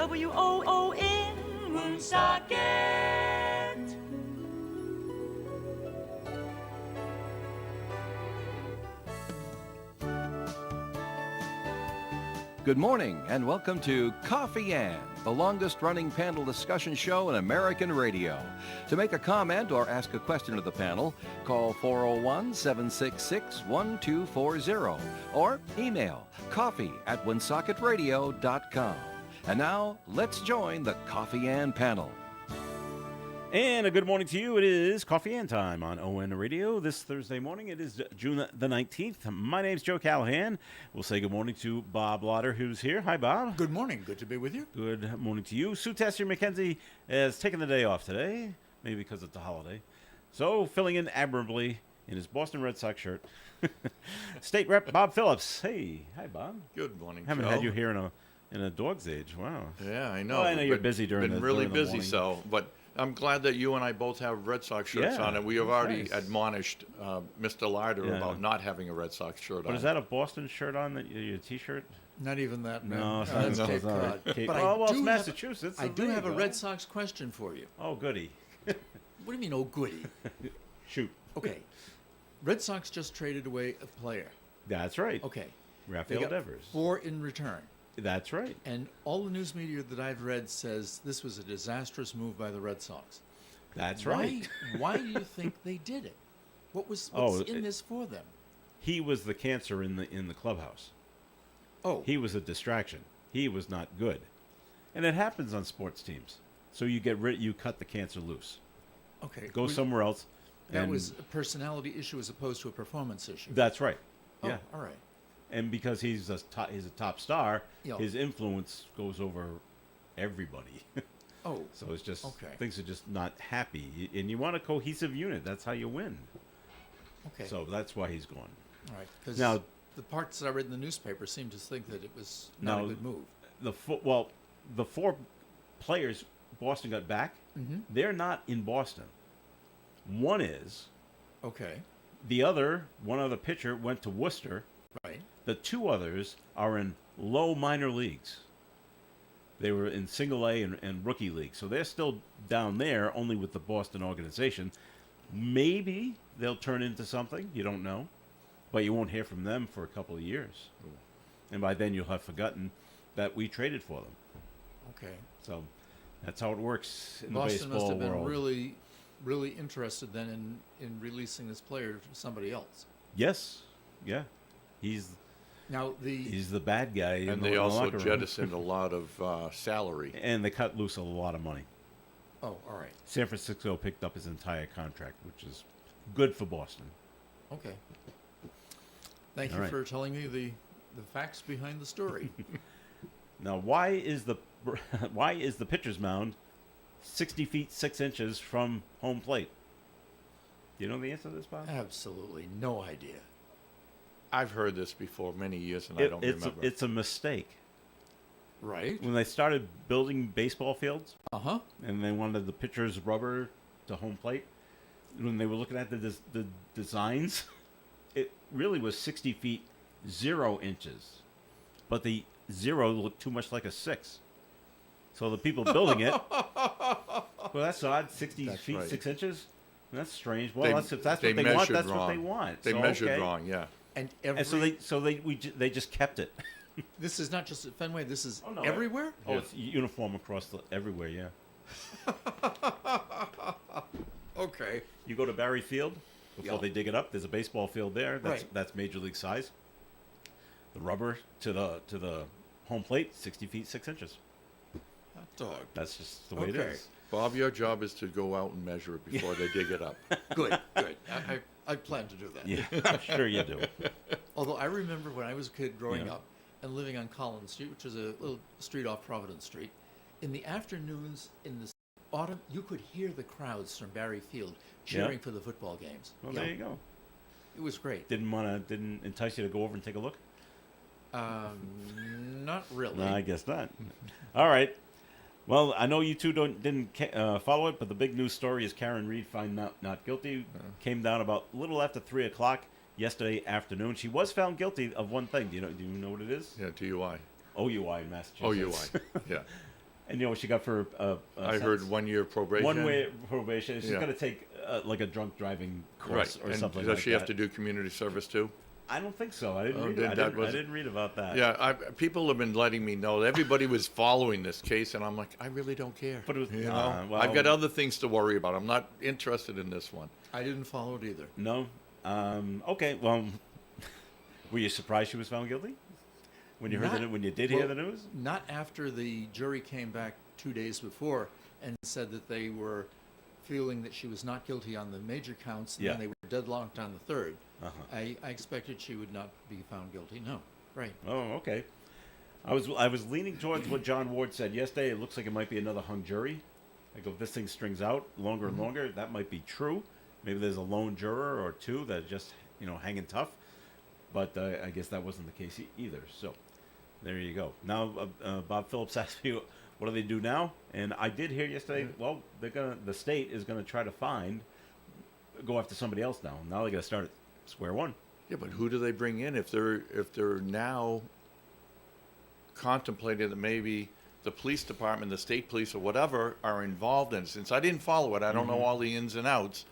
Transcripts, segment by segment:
WOON, Woonsocket. Good morning and welcome to Coffee Ann, the longest-running panel discussion show in American radio. To make a comment or ask a question of the panel, call 401-766-1240 or email coffee@woonsocketradio.com. And now, let's join the Coffee Ann panel. And a good morning to you. It is Coffee Ann time on ON Radio this Thursday morning. It is June the 19th. My name's Joe Callahan. We'll say good morning to Bob Lauder, who's here. Hi, Bob. Good morning. Good to be with you. Good morning to you. Sue Tessier McKenzie has taken the day off today, maybe because it's a holiday. So, filling in admirably in his Boston Red Sox shirt, State Rep Bob Phillips. Hey. Hi, Bob. Good morning, Haven't Joe. had you here in a dog's age. Wow. Yeah, I know. Well, I know you're busy during been the really during the busy, morning. but I'm glad that you and I both have Red Sox shirts Yeah, on, and we have already nice. admonished Mr. Larder Yeah. about not having a Red Sox shirt But on. is that a Boston shirt on, your T-shirt? Not even that, man. No, it's That's not. Cape No, Cod. it's not. But Well, it's do have- Massachusetts. I so do there have you a go. Red Sox question for you. Oh, goody. What do you mean, oh goody? Shoot. Okay. Red Sox just traded away a player. That's right. Okay. They Rafael got Devers. 4 in return. That's right. And all the news media that I've read says this was a disastrous move by the Red Sox. That's right. Why do you think they did it? What's in this for them? He was the cancer in the clubhouse. Oh, He was a distraction. He was not good. And it happens on sports teams. So you cut the cancer loose. okay. Go somewhere else. That and was a personality issue as opposed to a performance issue. That's right. Oh, Yeah. all right. And because he's a top star, Yeah. his influence goes over everybody. Oh, So it's just Okay. things are just not happy, and you want a cohesive unit. That's how you win. okay. So that's why he's gone. All right, because Now- the parts that I read in the newspaper seemed to think that it was not Now- a good move. The 4 players Boston got back, they're not in Boston. One is. Okay, One other pitcher went to Worcester. right. The 2 others are in low minor leagues. They were in single A and rookie league. So they're still down there, only with the Boston organization. Maybe they'll turn into something. You don't know. But you won't hear from them for a couple of years. And by then you'll have forgotten that we traded for them. Okay. So that's how it works in Boston the must baseball have been world. really, really interested then in releasing this player to somebody else. Yes. Yeah. He's Now the bad guy in and the they also locker room. jettisoned a lot of salary. And they cut loose a lot of money. oh, all right. San Francisco picked up his entire contract, which is good for Boston. Okay. Thank All you right. for telling me the facts behind the story. Now, why is the pitcher's mound 60 feet 6 inches from home plate? Do you know the answer to this, Bob? Absolutely no idea. I've heard this before many years, and I don't remember. It's a mistake. Right. When they started building baseball fields Uh-huh. and they wanted the pitcher's rubber to home plate, when they were looking at the designs, it really was 60 feet 0 inches. But the 0 looked too much like a 6. So the people building it, well, that's odd, 60 That's feet right. 6 inches? That's strange. Well, They- if that's they what they want, measured that's what wrong. they want. They So, measured okay. wrong, yeah. And every And so they just kept it. this is not just at Fenway. This is Oh, no, everywhere. Oh, Yeah. it's uniform across everywhere, yeah. Okay. You go to Barry Field before Yeah. they dig it up. There's a baseball field there. Right. That's major league size. The rubber to the home plate, 60 feet 6 inches. Hot dog. That's just the way it Okay. is. Bob, your job is to go out and measure it before they dig it up. Good. Good. I plan to do that. Yeah, I'm sure you do. Although I remember when I was a kid growing Yeah. up and living on Collins Street, which is a little street off Providence Street, in the afternoons in the autumn, you could hear the crowds from Barry Field cheering for the football games. Well, Yeah, there you go. It was great. Didn't entice you to go over and take a look? Not really. No, I guess not. All right. Well, I know you two didn't follow it, but the big news story is Karen Reed found not guilty. Came down about a little after 3 o'clock yesterday afternoon. She was found guilty of one thing. Do you know what it is? Yeah, DUI. OUI in Massachusetts. OUI, yeah. And you know what she got for I heard 1 year probation. 1 year probation. She's Yeah. going to take like a drunk driving Right. course or And something does like she that. have to do community service too? I don't think so. I didn't read then it. that I didn't read about that. Yeah, people have been letting me know. Everybody was following this case, and I'm like, I really don't care. But it was- you know, well- I've got other things to worry about. I'm not interested in this one. I didn't follow it either. No. Okay. Well, were you surprised she was found guilty when you heard Not- when you did hear well, the news? Not after the jury came back 2 days before and said that they were feeling that she was not guilty on the major counts, and Yeah. then they were deadlocked on the third. Uh-huh. I expected she would not be found guilty. No, right. Oh, okay. I was leaning towards what John Ward said yesterday. It looks like it might be another hung jury. I go, if this thing strings out longer and longer, that might be true. Maybe there's a lone juror or two that are just hanging tough. But I guess that wasn't the case either. So there you go. Now Bob Phillips asked me, what do they do now? And I did hear yesterday. Well, the state is gonna try to go after somebody else now. Now they got to start at square one. Yeah, but who do they bring in if they're now contemplating that maybe the police department, the state police, or whatever are involved in it? Since I didn't follow it, I don't know all the ins and outs.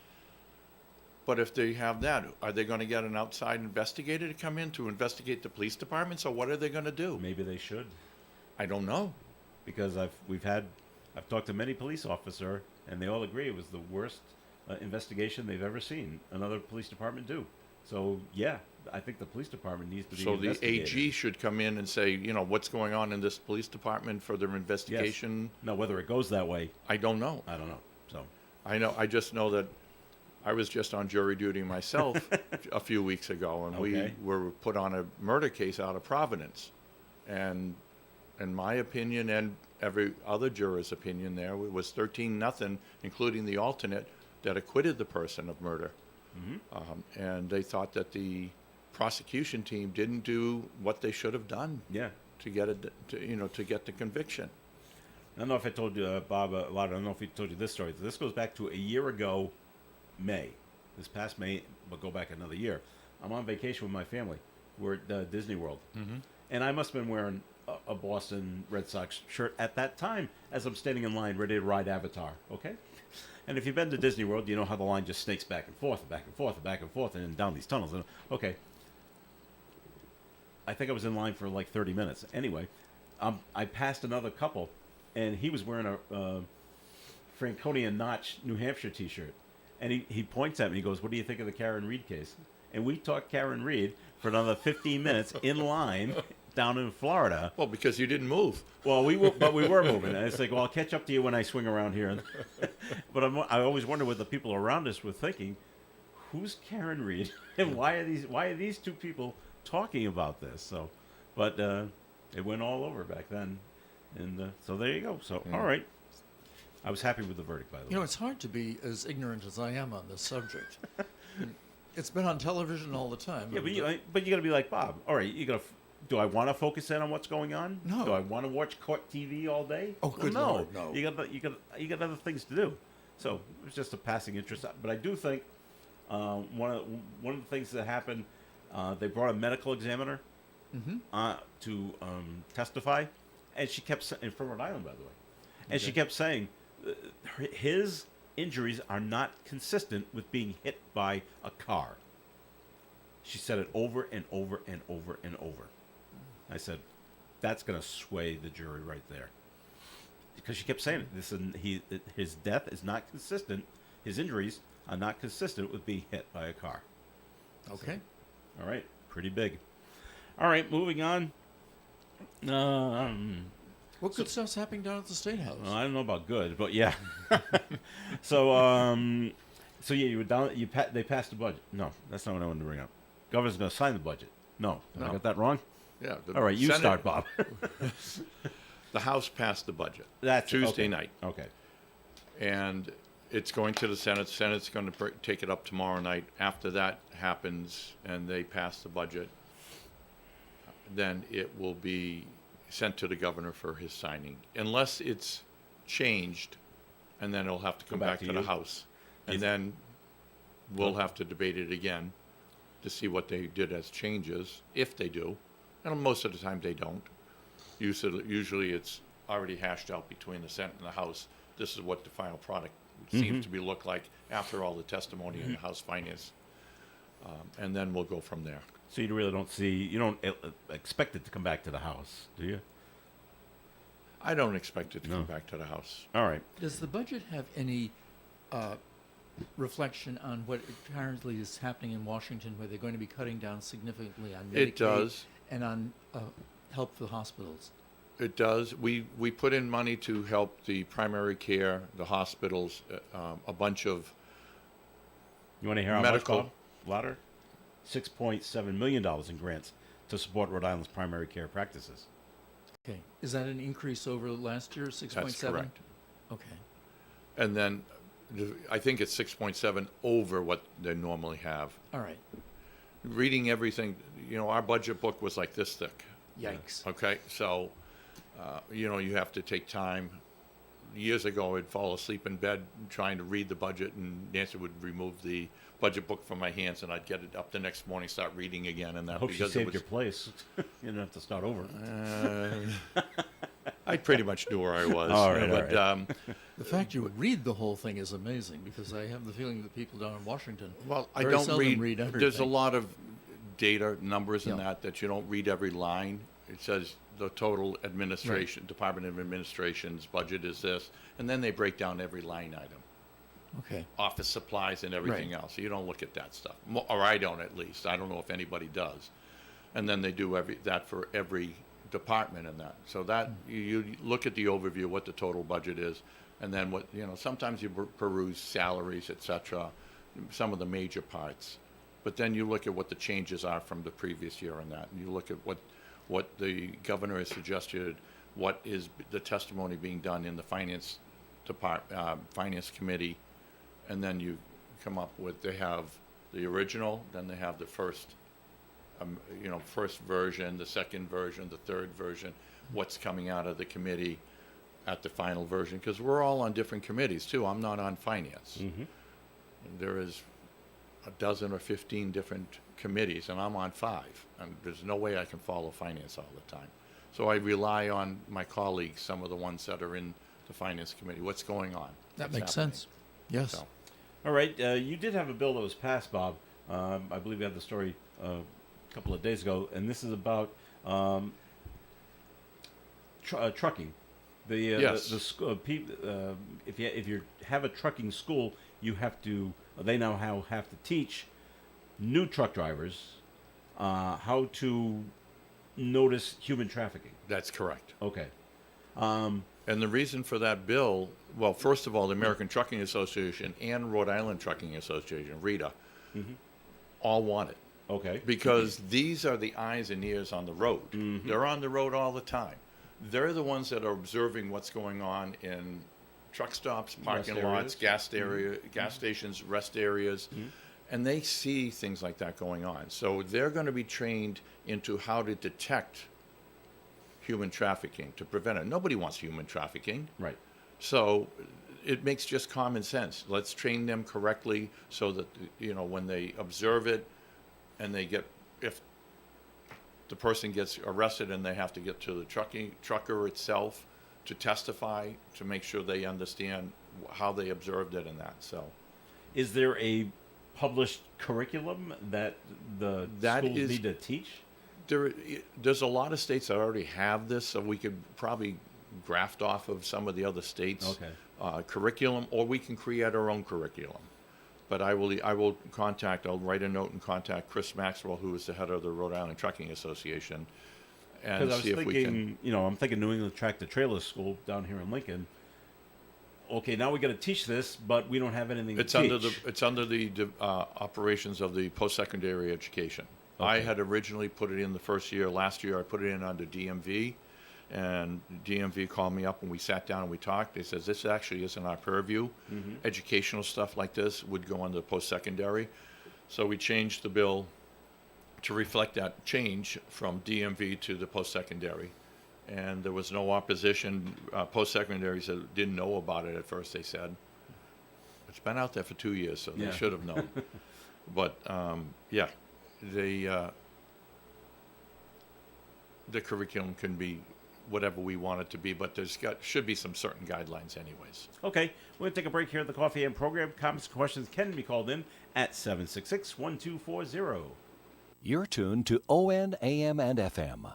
But if they have that, are they going to get an outside investigator to come in to investigate the police departments, or what are they going to do? Maybe they should, I don't know. because I've talked to many police officer, and they all agree it was the worst investigation they've ever seen another police department do. So yeah, I think the police department needs to be So the investigated. AG should come in and say, what's going on in this police department for their investigation. Now whether it goes that way, I don't know. I don't know. So I just know that I was just on jury duty myself a few weeks ago, and we Okay. were put on a murder case out of Providence. And in my opinion, and every other juror's opinion there, it was 13-0, including the alternate, that acquitted the person of murder. And they thought that the prosecution team didn't do what they should have done yeah. to get to get the conviction. I don't know if I told you, Bob, a lot. I don't know if he told you this story. This goes back to a year ago, May. This past May, but go back another year. I'm on vacation with my family. We're at Disney World. And I must have been wearing a Boston Red Sox shirt at that time as I'm standing in line ready to ride Avatar, okay? And if you've been to Disney World, you know how the line just snakes back and forth, and back and forth, and back and forth, and then down these tunnels. And, okay. I think I was in line for like 30 minutes. Anyway, I passed another couple, and he was wearing a Franconia Notch, New Hampshire t-shirt. And he points at me, he goes, what do you think of the Karen Reed case? And we talked Karen Reed for another 15 minutes in line down in Florida. Well, because you didn't move. Well, we were moving. And it's like, well, I'll catch up to you when I swing around here. But I always wonder what the people around us were thinking. Who's Karen Reed? And why are these two people talking about this? So, but it went all over back then. And so there you go. So, all right. I was happy with the verdict, by the way. It's hard to be as ignorant as I am on this subject. It's been on television all the time. Yeah, and, but you got to be like Bob. All right, do I want to focus in on what's going on? No. Do I want to watch court TV all day? Oh, good no. Lord, no. You got other things to do. So it was just a passing interest. But I do think one of the things that happened, they brought a medical examiner to testify, and she kept from Rhode Island, by the way, and she kept saying his injuries are not consistent with being hit by a car. She said it over and over and over and over. I said, that's going to sway the jury right there. Because she kept saying it. His death is not consistent. His injuries are not consistent with being hit by a car. okay. All right. Pretty big. All right. Moving on. What good stuff's happening down at the State House? I don't know about good, but yeah. So yeah, you were down. They passed the budget. No, that's not what I wanted to bring up. Governor's going to sign the budget. No, I got that wrong. Yeah. All right, you start, Bob. The House passed the budget That's Tuesday okay. night, Okay. and it's going to the Senate. Senate's going to take it up tomorrow night. After that happens, and they pass the budget, then it will be sent to the governor for his signing, unless it's changed, and then it'll have to come back to the you? House, and then we'll have to debate it again to see what they did as changes, if they do. And most of the time they don't. Usually it's already hashed out between the Senate and the House. This is what the final product seems to be look like after all the testimony in the House Finance. And then we'll go from there. So you really don't see, you don't expect it to come back to the House, do you? I don't expect it to come back to the House. All right. Does the budget have any reflection on what currently is happening in Washington, where they're going to be cutting down significantly on Medicaid It does. and on help for hospitals? It does. We put in money to help the primary care, the hospitals, a bunch of You want to hear how medical. much, Bob? Louder? $6.7 million in grants to support Rhode Island's primary care practices. Okay. Is that an increase over last year, 6.7? That's correct. Okay. And then I think it's 6.7 over what they normally have. All right. Reading everything, our budget book was like this thick. Yikes. Okay, so, you have to take time. Years ago, I'd fall asleep in bed trying to read the budget, and Nancy would remove the budget book from my hands, and I'd get it up the next morning, start reading again, and that I hope she because saved your place. You didn't have to start over. I pretty much knew where I was. All right, but all right. The fact you read the whole thing is amazing, because I have the feeling that people down in Washington Well, I very don't seldom read. everything. There's a lot of data, numbers, and Yeah. that you don't read every line. It says the total administration, Department of Administration's budget is this, and then they break down every line item, Okay. office supplies and everything Right. else. You don't look at that stuff, or I don't at least. I don't know if anybody does. And then they do that for every department in that. So that you look at the overview, what the total budget is, and then what sometimes you peruse salaries, etc., some of the major parts. But then you look at what the changes are from the previous year and that, and you look at what the governor has suggested, what is the testimony being done in the finance finance committee, and then you come up with, they have the original, then they have the first version, the second version, the third version, what's coming out of the committee at the final version, because we're all on different committees too. I'm not on finance. There is a dozen or 15 different committees, and I'm on 5, and there's no way I can follow finance all the time. So I rely on my colleagues, some of the ones that are in the finance committee. What's going on? That What's makes happening? sense. Yes. So, All right. You did have a bill that was passed, Bob. I believe we had the story a couple of days ago, and this is about trucking. Yes. The school. If you have a trucking school, you have to. They now have to teach new truck drivers how to notice human trafficking. that's correct. Okay. And the reason for that bill, well, first of all, the American Trucking Association and Rhode Island Trucking Association, RITA, all want it. Okay. Because these are the eyes and ears on the road. They're on the road all the time. They're the ones that are observing what's going on in truck stops, parking lots, gas stations, rest areas, and they see things like that going on. So they're going to be trained into how to detect human trafficking, to prevent it. Nobody wants human trafficking. Right. So it makes just common sense. Let's train them correctly so that, when they observe it and if the person gets arrested and they have to get to the trucker itself to testify, to make sure they understand how they observed it and that. So Is there a published curriculum that the schools need to teach? there's a lot of states that already have this, so we could probably graft off of some of the other states' curriculum, or we can create our own curriculum. But I'll write a note and contact Chris Maxwell, who is the head of the Rhode Island Trucking Association, and see if we can. I'm thinking New England Tractor Trailer School down here in Lincoln. Okay, now we got to teach this, but we don't have anything to teach. It's under the operations of the post-secondary education. Okay. I had originally put it in the first year. Last year, I put it in under DMV, and DMV called me up and we sat down and we talked. They said, this actually isn't our purview. Educational stuff like this would go under post-secondary. So we changed the bill to reflect that change from DMV to the post-secondary. And there was no opposition. Post-secondary didn't know about it at first, they said. It's been out there for 2 years, so they should have known. But, the curriculum can be whatever we want it to be, but should be some certain guidelines anyways. Okay, we're going to take a break here at the Coffee and program. Comments and questions can be called in at 766-1240. You're tuned to ON, AM, and FM.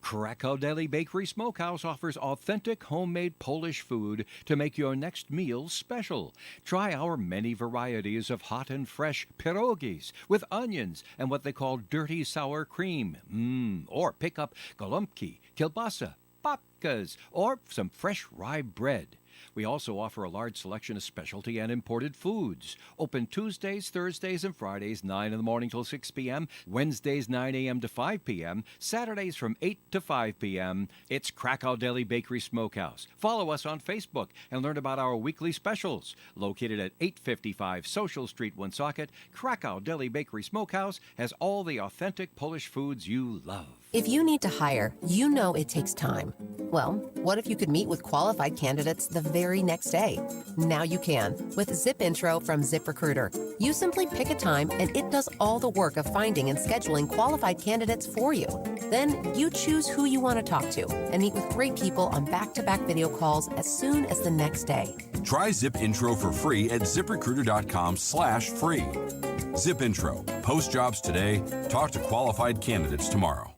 Krakow Deli Bakery Smokehouse offers authentic homemade Polish food to make your next meal special. Try our many varieties of hot and fresh pierogies with onions and what they call dirty sour cream. Or pick up golubki, kielbasa, babkas, or some fresh rye bread. We also offer a large selection of specialty and imported foods. Open Tuesdays, Thursdays, and Fridays, 9 in the morning till 6 p.m., Wednesdays, 9 a.m. to 5 p.m., Saturdays from 8 to 5 p.m. It's Krakow Deli Bakery Smokehouse. Follow us on Facebook and learn about our weekly specials. Located at 855 Social Street, Woonsocket, Krakow Deli Bakery Smokehouse has all the authentic Polish foods you love. If you need to hire, you know it takes time. Well, what if you could meet with qualified candidates the very next day? Now you can with Zip Intro from ZipRecruiter. You simply pick a time and it does all the work of finding and scheduling qualified candidates for you. Then you choose who you want to talk to and meet with great people on back-to-back video calls as soon as the next day. Try Zip Intro for free at ziprecruiter.com/free. Zip Intro. Post jobs today. Talk to qualified candidates tomorrow.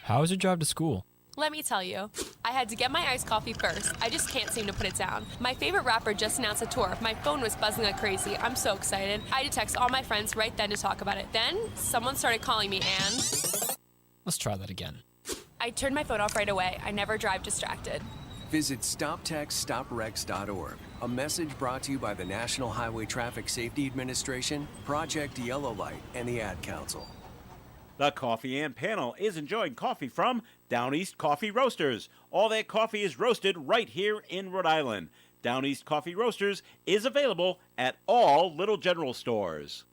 How was your drive to school? Let me tell you, I had to get my iced coffee first. I just can't seem to put it down. My favorite rapper just announced a tour. My phone was buzzing like crazy. I'm so excited. I had to text all my friends right then to talk about it. Then, someone started calling me and... Let's try that again. I turned my phone off right away. I never drive distracted. Visit StopTextStopWrecks.org. A message brought to you by the National Highway Traffic Safety Administration, Project Yellow Light, and the Ad Council. The Coffee and panel is enjoying coffee from Down East Coffee Roasters. All their coffee is roasted right here in Rhode Island. Down East Coffee Roasters is available at all Little General stores.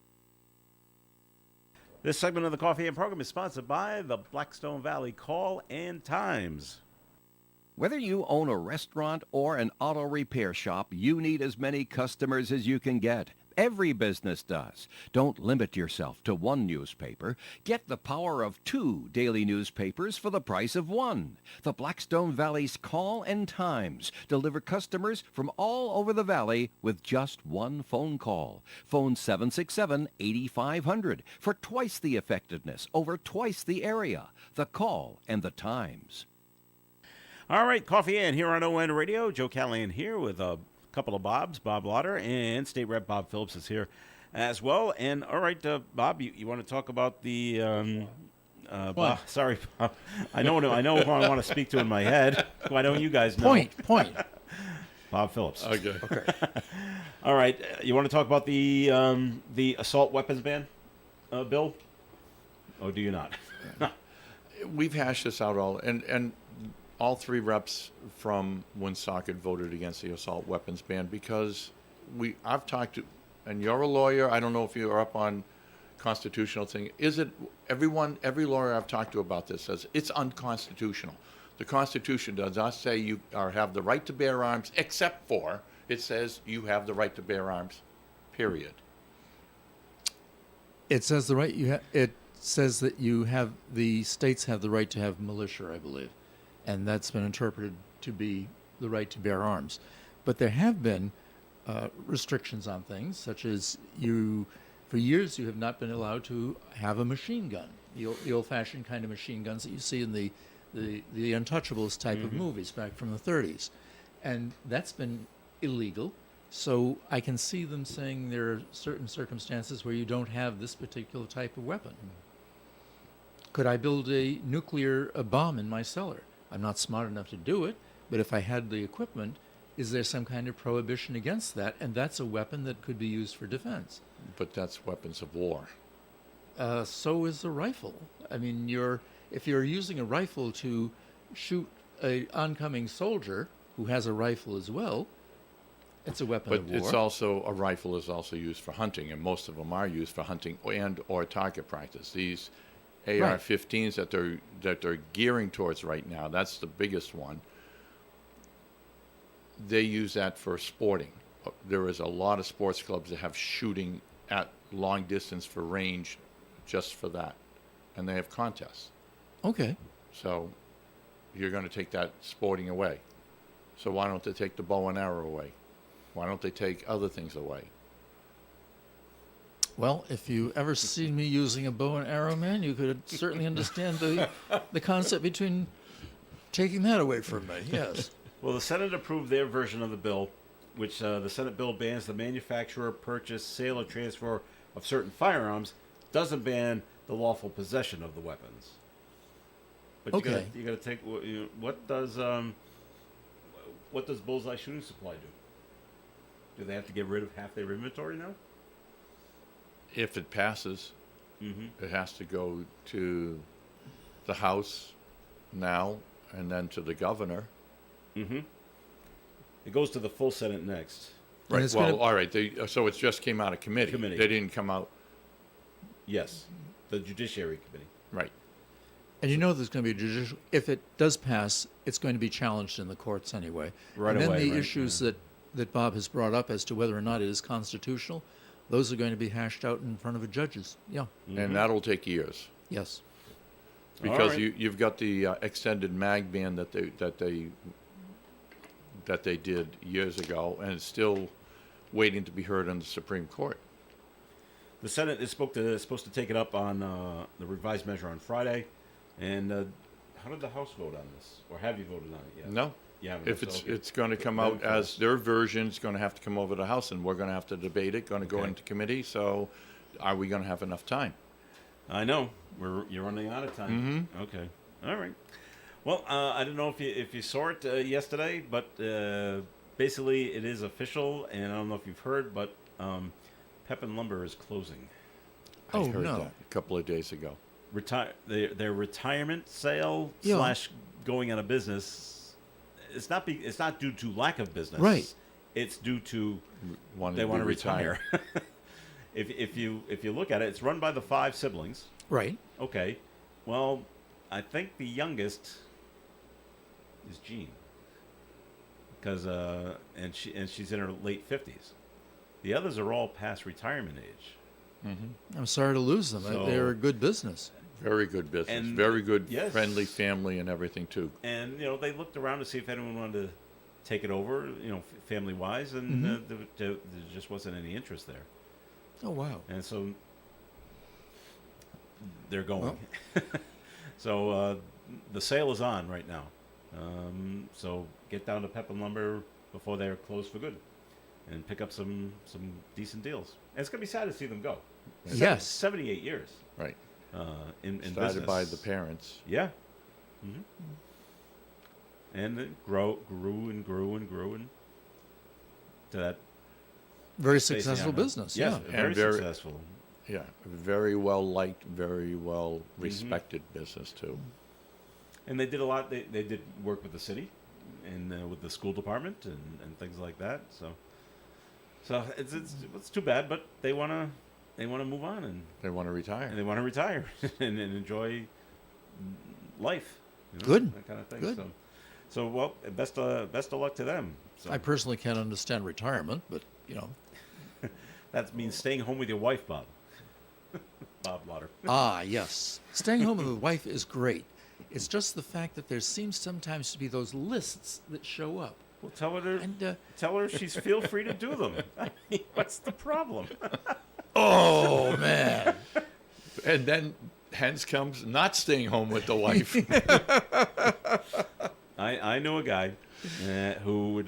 This segment of the Coffee and program is sponsored by the Blackstone Valley Call and Times. Whether you own a restaurant or an auto repair shop, you need as many customers as you can get. Every business does. Don't limit yourself to one newspaper. Get the power of 2 daily newspapers for the price of 1. The Blackstone Valley's Call and Times deliver customers from all over the valley with just one phone call. Phone 767-8500 for twice the effectiveness over twice the area. The Call and the Times. All right, Coffee and here on ON Radio. Joe Callahan here with a couple of Bobs, Bob Lauder, and State Rep Bob Phillips is here as well. And all right, Bob, you want to talk about the? Bob, sorry, Bob. I know who I want to speak to in my head. Why don't you guys know? Point. Bob Phillips. Okay. All right, you want to talk about the assault weapons ban bill? Oh, do you not? We've hashed this out and all 3 reps from Woonsocket voted against the assault weapons ban because I've talked to, and you're a lawyer. I don't know if you're up on constitutional thing. Is it every lawyer I've talked to about this says it's unconstitutional. The Constitution does not say you have the right to bear arms, except for it says you have the right to bear arms. Period. It says the right it says that the states have the right to have militia, I believe. And that's been interpreted to be the right to bear arms. But there have been restrictions on things, such as for years you have not been allowed to have a machine gun, the old-fashioned kind of machine guns that you see in the Untouchables type of movies back from the 30s. And that's been illegal. So I can see them saying there are certain circumstances where you don't have this particular type of weapon. Could I build a nuclear bomb in my cellar? I'm not smart enough to do it, but if I had the equipment, is there some kind of prohibition against that? And that's a weapon that could be used for defense. But that's weapons of war. So is a rifle. I mean, if you're using a rifle to shoot an oncoming soldier who has a rifle as well, it's a weapon of war. But it's also, a rifle is also used for hunting, and most of them are used for hunting and or target practice. These AR-15s that they're gearing towards right now, that's the biggest one. They use that for sporting. There is a lot of sports clubs that have shooting at long distance for range just for that. And they have contests. Okay. So you're going to take that sporting away. So why don't they take the bow and arrow away? Why don't they take other things away? Well, if you ever see me using a bow and arrow, man, you could certainly understand the concept between taking that away from me. Yes. Well, the Senate approved their version of the bill, which the Senate bill bans the manufacture, purchase, sale, or transfer of certain firearms. Doesn't ban the lawful possession of the weapons. But Okay. you got to take what does Bullseye Shooting Supply do? Do they have to get rid of half their inventory now? If it passes, it has to go to the House now and then to the governor. Mm-hmm. It goes to the full Senate next. And Right. it's Well, gonna- all right. So it just came out of committee. Committee. They didn't come out. Yes, the Judiciary Committee. Right. And you know there's going to be a judicial. If it does pass, it's going to be challenged in the courts anyway. Right and then away, the right, issues that Bob has brought up as to whether or not it is constitutional, those are going to be hashed out in front of the judges. Yeah. And that'll take years Yes. because right. you've got the extended mag ban that they did years ago, and it's still waiting to be heard in the Supreme Court. The Senate is supposed to take it up on the revised measure on Friday. And how did the House vote on this? Or have you voted on it yet? No. You haven't. If So, it's okay. it's going to come Then out as first. their version, it's going to have to come over to the House, and we're going to have to debate it. Going to go Okay. into committee. So, are we going to have enough time? I know you're running out of time. Okay, all right. Well, I don't know if you saw it yesterday, but basically it is official, and I don't know if you've heard, but Pepin Lumber is closing. I Oh, heard no. that a couple of days ago. Their retirement sale Yeah. / going out of business. It's not due to lack of business. Right. It's due to Wanting they to want to be retire. if you look at it, it's run by the 5 siblings. Right. Okay. Well, I think the youngest is Jean. Because and she's in her late 50s. The others are all past retirement age. I'm sorry to lose them. So- They're a good business. Very good business. And- Very good, yes. friendly family and everything too. And they looked around to see if anyone wanted to take it over, family wise, and there just wasn't any interest there. Oh, wow. And so they're going. Well. So the sale is on right now. So get down to Pepin Lumber before they're closed for good, and pick up some decent deals. And it's gonna be sad to see them go. Yes. 78 years Right. in Started business. by the parents. Yeah. And it grew and grew and to that Very Stacey successful Arnold. business. Yes, Yeah. very And very- successful. Yeah. Very well liked, very well respected business too. And they did a lot. They did work with the city and with the school department and things like that. So it's too bad, but they wanna move on and They want to retire. they want to retire and enjoy life. Good. That kind of thing. Good. So well, best of luck to them. So I personally can't understand retirement, but, that means staying home with your wife, Bob. Bob Lauder. yes. Staying home with the wife is great. It's just the fact that there seems sometimes to be those lists that show up. Well, tell her And, tell her she's feel free to do them. I mean, what's the problem? oh, man. And then hence comes not staying home with the wife. I knew a guy who would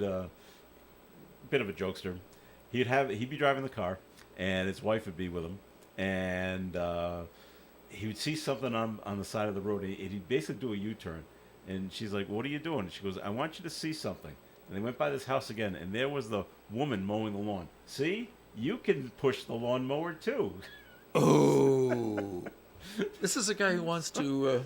bit of a jokester. He'd be driving the car, and his wife would be with him, and he would see something on the side of the road, and he'd basically do a U-turn, and she's like, "What are you doing?" She goes, "I want you to see something." And they went by this house again, and there was the woman mowing the lawn. See, you can push the lawnmower too. Oh. This is a guy who wants to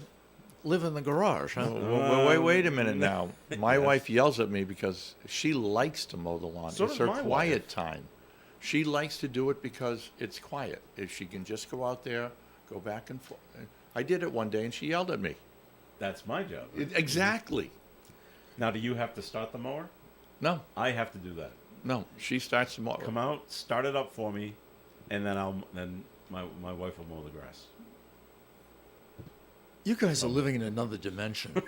live in the garage, huh? Wait a minute now. My wife yells at me because she likes to mow the lawn. So it's does her my quiet wife. time. She likes to do it because it's quiet. If she can just go out there, go back and forth. I did it one day and she yelled at me. That's my job. Exactly. Now, do you have to start the mower? No, I have to do that. no. She starts to mow. Come out, start it up for me, and then my wife will mow the grass. You guys are living in another dimension.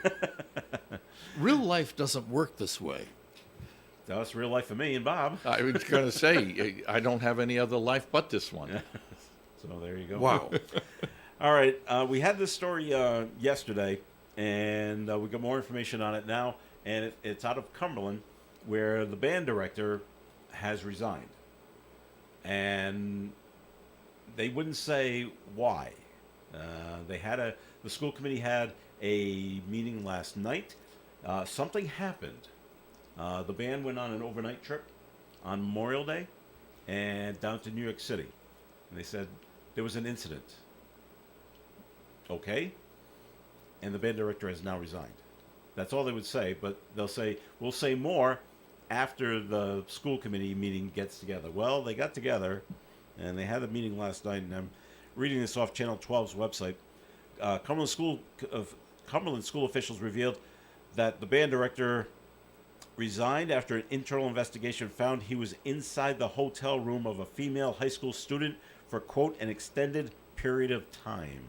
Real life doesn't work this way. That's real life for me and Bob. I was going to say, I don't have any other life but this one. So there you go. Wow. All right. We had this story yesterday, and we got more information on it now. And it's out of Cumberland, where the band director has resigned. And they wouldn't say why. The school committee had a meeting last night. Something happened. The band went on an overnight trip on Memorial Day and down to New York City. And they said there was an incident. Okay. And the band director has now resigned. That's all they would say, but they'll say, we'll say more after the school committee meeting gets together. Well, they got together, and they had a meeting last night, and I'm reading this off Channel 12's website. Cumberland school officials revealed that the band director resigned after an internal investigation found he was inside the hotel room of a female high school student for, quote, an extended period of time.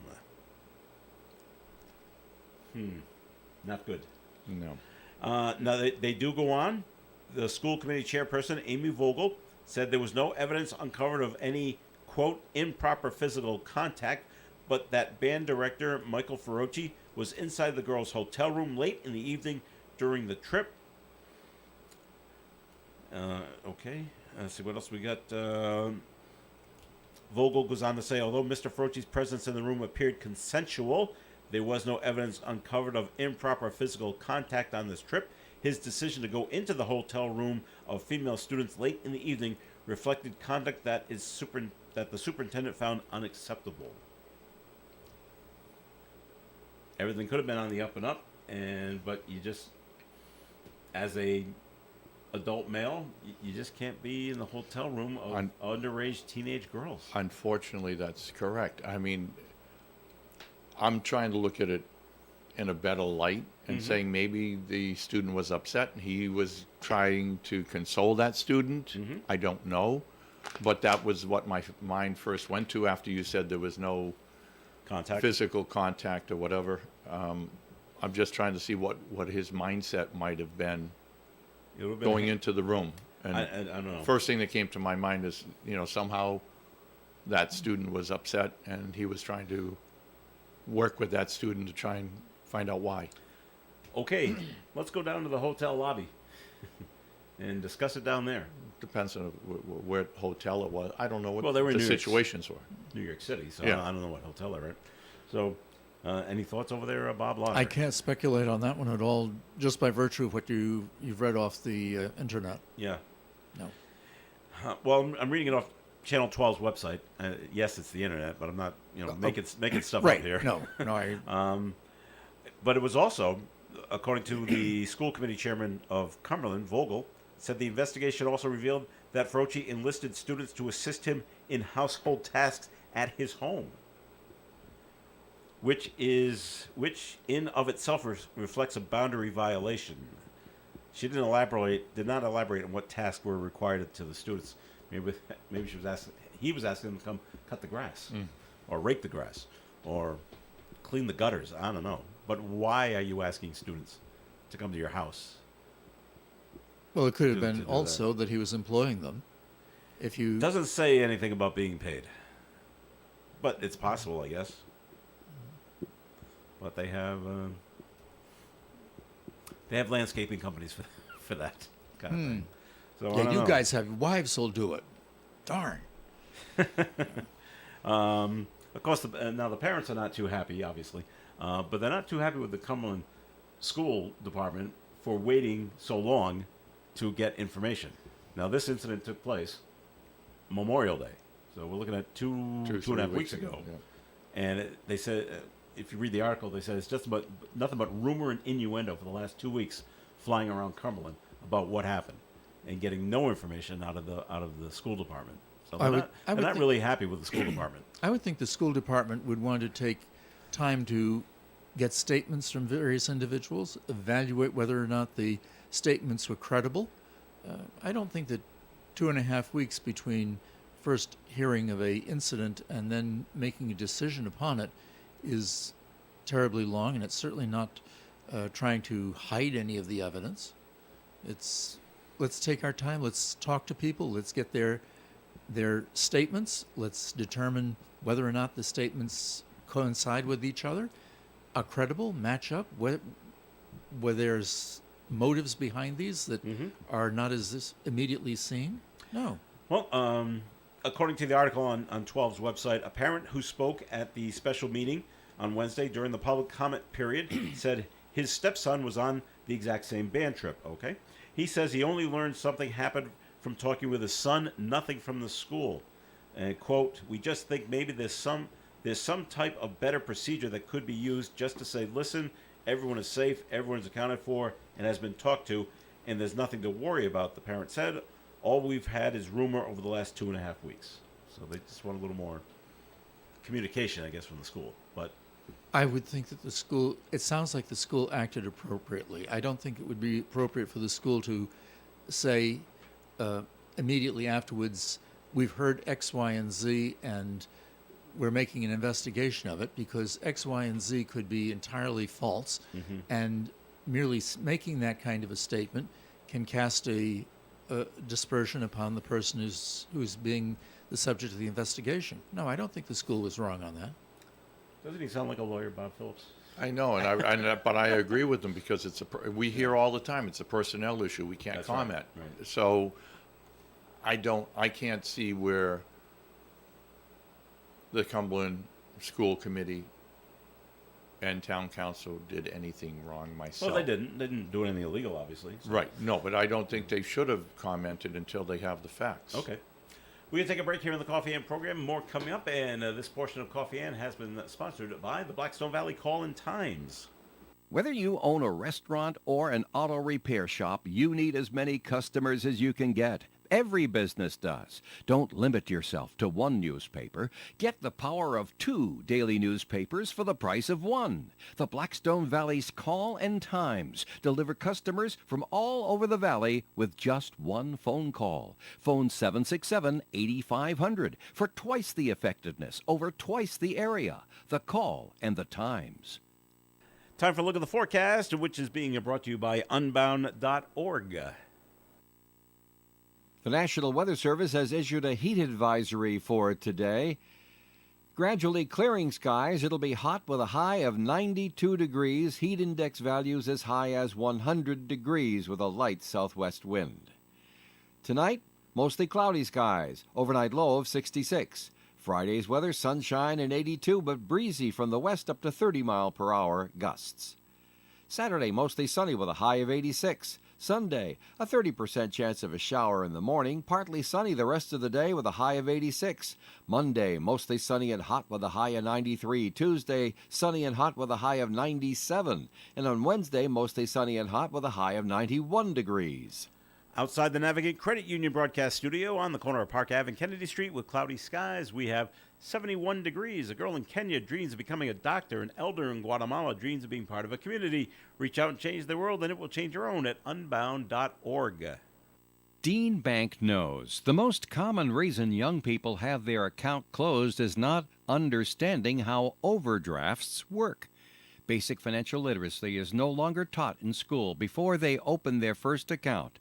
Not good. No. Now, they do go on. The school committee chairperson, Amy Vogel, said there was no evidence uncovered of any, quote, improper physical contact, but that band director, Michael Ferrocci, was inside the girls' hotel room late in the evening during the trip. Okay. Let's see what else we got. Vogel goes on to say, although Mr. Ferrocci's presence in the room appeared consensual, there was no evidence uncovered of improper physical contact on this trip. His decision to go into the hotel room of female students late in the evening reflected conduct that the superintendent found unacceptable. Everything could have been on the up and up, but you just, as a adult male, you just can't be in the hotel room of underage teenage girls. Unfortunately, that's correct. I mean, I'm trying to look at it in a better light and saying maybe the student was upset and he was trying to console that student. I don't know. But that was what my mind first went to after you said there was no physical contact or whatever. I'm just trying to see what his mindset might have been going into the room. And I don't know. First thing that came to my mind is, somehow that student was upset and he was trying to work with that student to try and find out why. Okay, let's go down to the hotel lobby and discuss it down there. Depends on where hotel it was. I don't know what they were in the New York situations were. New York City, so Yeah. I don't know what hotel they're at. So, any thoughts over there, Bob Lauder? I can't speculate on that one at all, just by virtue of what you've read off the internet. Yeah. No. Well, I'm reading it off Channel 12's website. Yes, it's the internet, but I'm not, making stuff Right. up here. No. I. But it was also, according to the school committee chairman of Cumberland, Vogel, said the investigation also revealed that Ferrocci enlisted students to assist him in household tasks at his home, which in of itself reflects a boundary violation. She did not elaborate on what tasks were required to the students. Maybe he was asking them to come cut the grass, or rake the grass, or clean the gutters. I don't know. But why are you asking students to come to your house? Well, it could have to been do also that he was employing them. If you Doesn't say anything about being paid, but it's possible, I guess. But they have landscaping companies for that kind of thing. So I yeah, don't you know. guys have wives who'll do it. Darn. Of course, now the parents are not too happy, obviously, but they're not too happy with the Cumberland School Department for waiting so long to get information. Now, this incident took place Memorial Day, so we're looking at two and a half weeks ago. Yeah. And they said, if you read the article, they said it's just nothing but rumor and innuendo for the last 2 weeks flying around Cumberland about what happened, and getting no information out of the school department. So they're not really happy with the school department. I would think the school department would want to take time to get statements from various individuals, evaluate whether or not the statements were credible. I don't think that 2.5 weeks between first hearing of a incident and then making a decision upon it is terribly long, and it's certainly not trying to hide any of the evidence. Let's take our time. Let's talk to people. Let's get their statements. Let's determine whether or not the statements coincide with each other, are credible, match up, where there's motives behind these that are not as immediately seen. No. Well, according to the article on 12's website, a parent who spoke at the special meeting on Wednesday during the public comment period said his stepson was on the exact same band trip, okay? He says he only learned something happened from talking with his son, nothing from the school. And, quote, we just think maybe there's some type of better procedure that could be used just to say, listen, everyone is safe, everyone's accounted for, and has been talked to, and there's nothing to worry about, the parent said. All we've had is rumor over the last 2.5 weeks. So they just want a little more communication, I guess, from the school. But I would think that it sounds like the school acted appropriately. I don't think it would be appropriate for the school to say immediately afterwards, we've heard X, Y, and Z, and we're making an investigation of it, because X, Y, and Z could be entirely false, and merely making that kind of a statement can cast a dispersion upon the person who's being the subject of the investigation. No, I don't think the school was wrong on that. doesn't he sound like a lawyer, Bob Phillips? I know, but I agree with them, because we hear all the time it's a personnel issue. We can't That's comment. right. So I can't see where the Cumberland School Committee and Town Council did anything wrong myself. Well, they didn't. They didn't do anything illegal, obviously. So. Right. No, but I don't think they should have commented until they have the facts. Okay. We're going to take a break here in the Coffee Inn program. More coming up, and this portion of Coffee Inn has been sponsored by the Blackstone Valley Call-in Times. Whether you own a restaurant or an auto repair shop, you need as many customers as you can get. Every business does. Don't limit yourself to one newspaper. Get the power of 2 daily newspapers for the price of 1. The Blackstone Valley's Call-in Times deliver customers from all over the valley with just one phone call. Phone 767-8500 for twice the effectiveness, over twice the area. The Call and the Times. Time for a look at the forecast, which is being brought to you by Unbound.org. The National Weather Service has issued a heat advisory for today. Gradually clearing skies. It'll be hot with a high of 92 degrees. Heat index values as high as 100 degrees with a light southwest wind. Tonight, mostly cloudy skies. Overnight low of 66. Friday's weather, sunshine and 82, but breezy from the west up to 30-mile-per-hour gusts. Saturday, mostly sunny with a high of 86. Sunday, a 30% chance of a shower in the morning, partly sunny the rest of the day with a high of 86. Monday, mostly sunny and hot with a high of 93. Tuesday, sunny and hot with a high of 97. And on Wednesday, mostly sunny and hot with a high of 91 degrees. Outside the Navigate Credit Union broadcast studio on the corner of Park Ave and Kennedy Street with cloudy skies, we have 71 degrees. A girl in Kenya dreams of becoming a doctor. An elder in Guatemala dreams of being part of a community. Reach out and change the world, and it will change your own at unbound.org. Dean Bank knows the most common reason young people have their account closed is not understanding how overdrafts work. Basic financial literacy is no longer taught in school before they open their first account.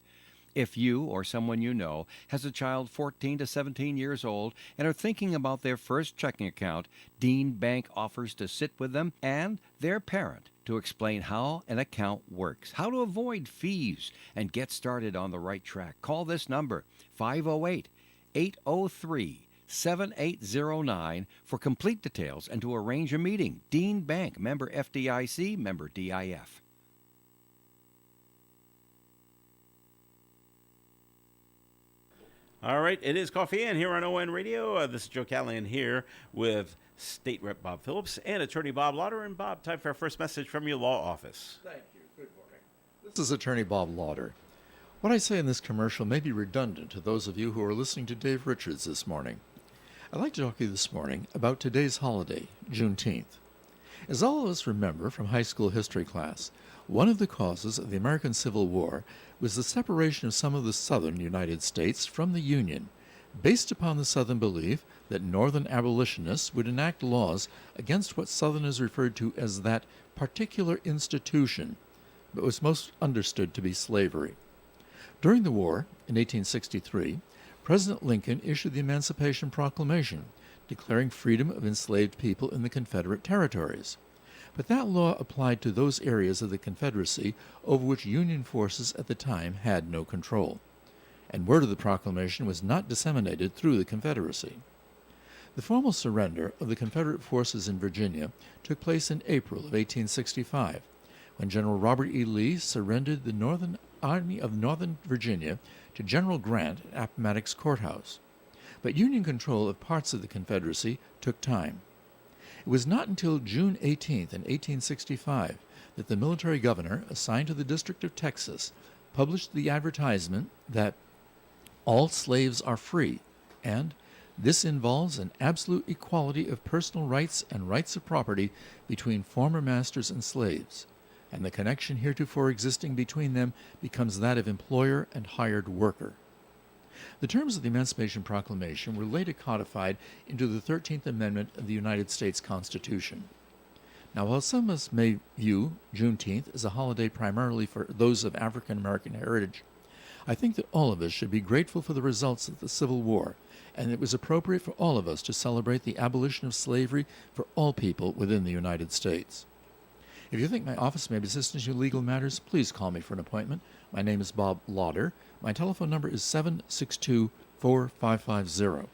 If you or someone you know has a child 14 to 17 years old and are thinking about their first checking account, Dean Bank offers to sit with them and their parent to explain how an account works, how to avoid fees, and get started on the right track. Call this number, 508-803-7809, for complete details and to arrange a meeting. Dean Bank, member FDIC, member DIF. All right, it is Coffee Inn here on ON Radio. This is Joe Callahan here with State Rep Bob Phillips and Attorney Bob Lauder. And Bob, time for our first message from your law office. Thank you. Good morning. This is Attorney Bob Lauder. What I say in this commercial may be redundant to those of you who are listening to Dave Richards this morning. I'd like to talk to you this morning about today's holiday, Juneteenth. As all of us remember from high school history class, one of the causes of the American Civil War was the separation of some of the southern United States from the Union. based upon the Southern belief that Northern abolitionists would enact laws against what Southerners referred to as that particular institution, but was most understood to be slavery. During the war, in 1863, President Lincoln issued the Emancipation Proclamation, declaring freedom of enslaved people in the Confederate territories. But that law applied to those areas of the Confederacy over which Union forces at the time had no control, and word of the proclamation was not disseminated through the Confederacy. The formal surrender of the Confederate forces in Virginia took place in April of 1865, when General Robert E. Lee surrendered the Northern Army of Northern Virginia to General Grant at Appomattox Courthouse. But Union control of parts of the Confederacy took time. It was not until June 18th in 1865 that the military governor assigned to the District of Texas published the advertisement that all slaves are free, and this involves an absolute equality of personal rights and rights of property between former masters and slaves, and the connection heretofore existing between them becomes that of employer and hired worker. The terms of the Emancipation Proclamation were later codified into the 13th Amendment of the United States Constitution. Now, while some of us may view Juneteenth as a holiday primarily for those of African American heritage, I think that all of us should be grateful for the results of the Civil War, and it was appropriate for all of us to celebrate the abolition of slavery for all people within the United States. If you think my office may be assistance in legal matters, please call me for an appointment. My name is Bob Lauder. My telephone number is 762-4550.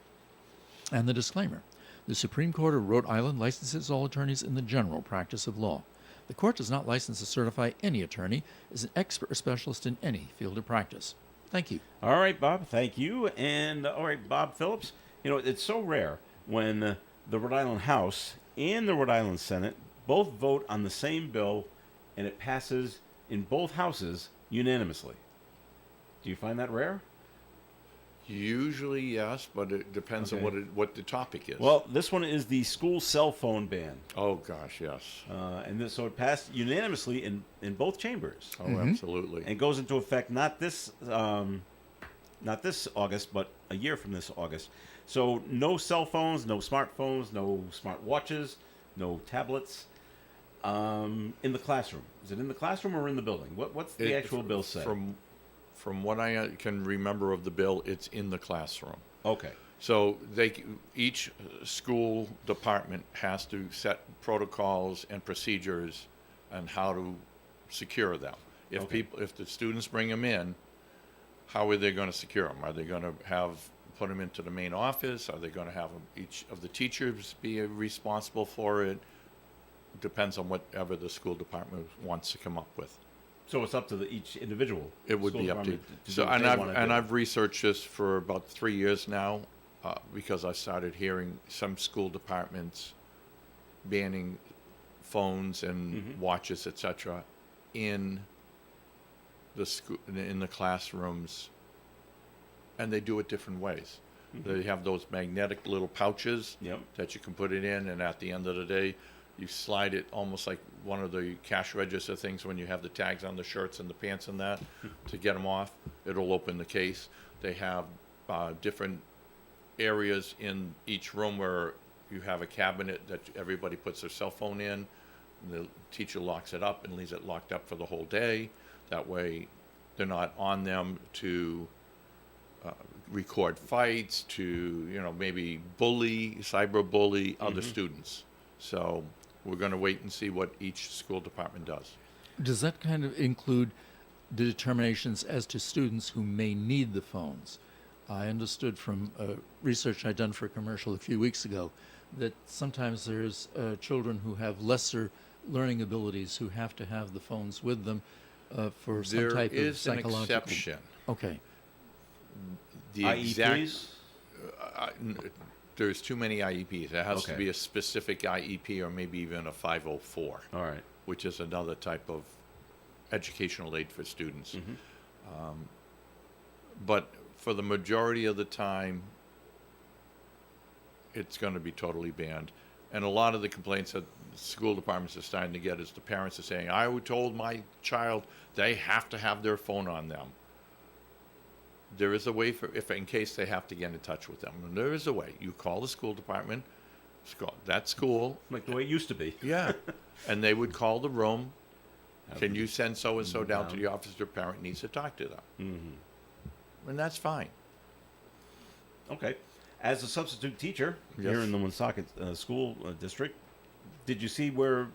And the disclaimer: the Supreme Court of Rhode Island licenses all attorneys in the general practice of law. The court does not license or certify any attorney as an expert or specialist in any field of practice. Thank you. All right, Bob. Thank you. And all right, Bob Phillips. You know, it's so rare when the Rhode Island House and the Rhode Island Senate both vote on the same bill and it passes in both houses unanimously. Do you find that rare? Usually, yes, but it depends on what the topic is. Well, this one is the school cell phone ban. Oh, gosh, yes. So it passed unanimously in both chambers. Oh, absolutely. And goes into effect not this August, but a year from this August. So no cell phones, no smartphones, no smart watches, no tablets in the classroom. Is it in the classroom or in the building? What's the actual bill say? From what I can remember of the bill, it's in the classroom. Okay. So each school department has to set protocols and procedures on how to secure them. If the students bring them in, how are they going to secure them? Are they going to put them into the main office? Are they going to have each of the teachers be responsible for it? Depends on whatever the school department wants to come up with. So it's up to each individual. It would be up to. So, I've researched this for about 3 years now, because I started hearing some school departments banning phones and watches, etc., in the classrooms, and they do it different ways. They have those magnetic little pouches that you can put it in, and at the end of the day, you slide it almost like one of the cash register things when you have the tags on the shirts and the pants and that to get them off. It'll open the case. They have different areas in each room where you have a cabinet that everybody puts their cell phone in. And the teacher locks it up and leaves it locked up for the whole day. That way they're not on them to record fights, to maybe cyber bully other students. So we're going to wait and see what each school department does. Does that kind of include the determinations as to students who may need the phones? I understood from research I'd done for a commercial a few weeks ago that sometimes there's children who have lesser learning abilities who have to have the phones with them for some type of psychological... There is an exception. Okay. The IEPs? There's too many IEPs. It has to be a specific IEP or maybe even a 504. All right. Which is another type of educational aid for students. But for the majority of the time, it's going to be totally banned. And a lot of the complaints that school departments are starting to get is the parents are saying, I told my child they have to have their phone on them. there is a way for, if in case they have to get in touch with them, and there is a way. You call the school department, that school. Like the way it used to be. Yeah. And they would call the room. Can you send so-and-so down to the office? Their parent needs to talk to them. Mm-hmm. And that's fine. Okay. As a substitute teacher here in the Woonsocket school district, did you see where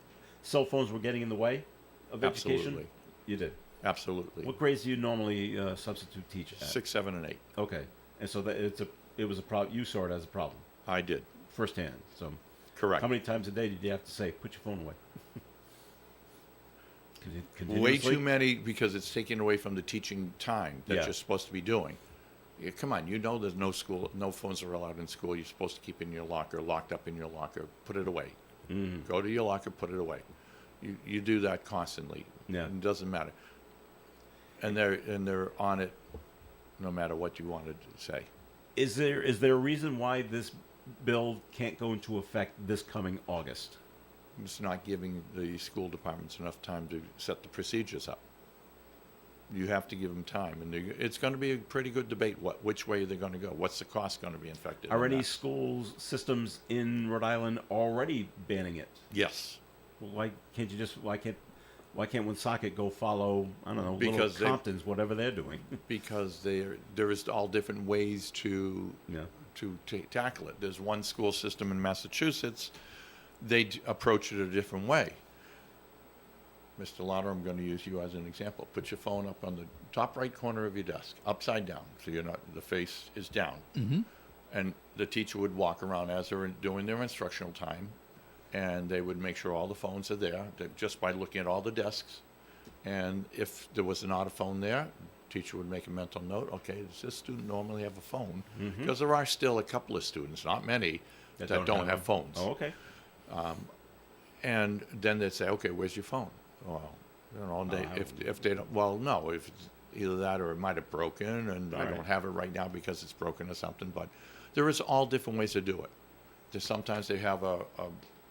cell phones were getting in the way of education? Absolutely. You did? Absolutely. What grades do you normally substitute teach at? 6, 7, and 8. Okay. And so it was a problem. You saw it as a problem. I did. Firsthand. So Correct. how many times a day did you have to say, put your phone away? Way too many, because it's taken away from the teaching time that Yeah. you're supposed to be doing. Yeah, come on, you know there's no phones are allowed in school. You're supposed to keep in your locker, locked up in your locker. Put it away. Go to your locker, put it away. You do that constantly. Yeah. It doesn't matter. And they're on it, no matter what you wanted to say. Is there a reason why this bill can't go into effect this coming August? It's not giving the school departments enough time to set the procedures up. You have to give them time, and it's going to be a pretty good debate. Which way they're going to go? What's the cost going to be affected? Are any school systems in Rhode Island already banning it? Yes. Why can't Woonsocket go follow, I don't know, Because little Comptons, whatever they're doing? Because there is all different ways to tackle it. There's one school system in Massachusetts. They approach it a different way. Mr. Lauder, I'm going to use you as an example. Put your phone up on the top right corner of your desk, upside down, so the face is down. Mm-hmm. And the teacher would walk around as they're doing their instructional time, and they would make sure all the phones are there just by looking at all the desks. And if there was not a phone there, the teacher would make a mental note, okay, does this student normally have a phone? Because there are still a couple of students, not many, that don't have phones. Oh, okay. And then they'd say, okay, where's your phone? Well, if they don't, well, no, if it's either that or it might have broken, and I don't have it right now because it's broken or something. But there is all different ways to do it. Sometimes they have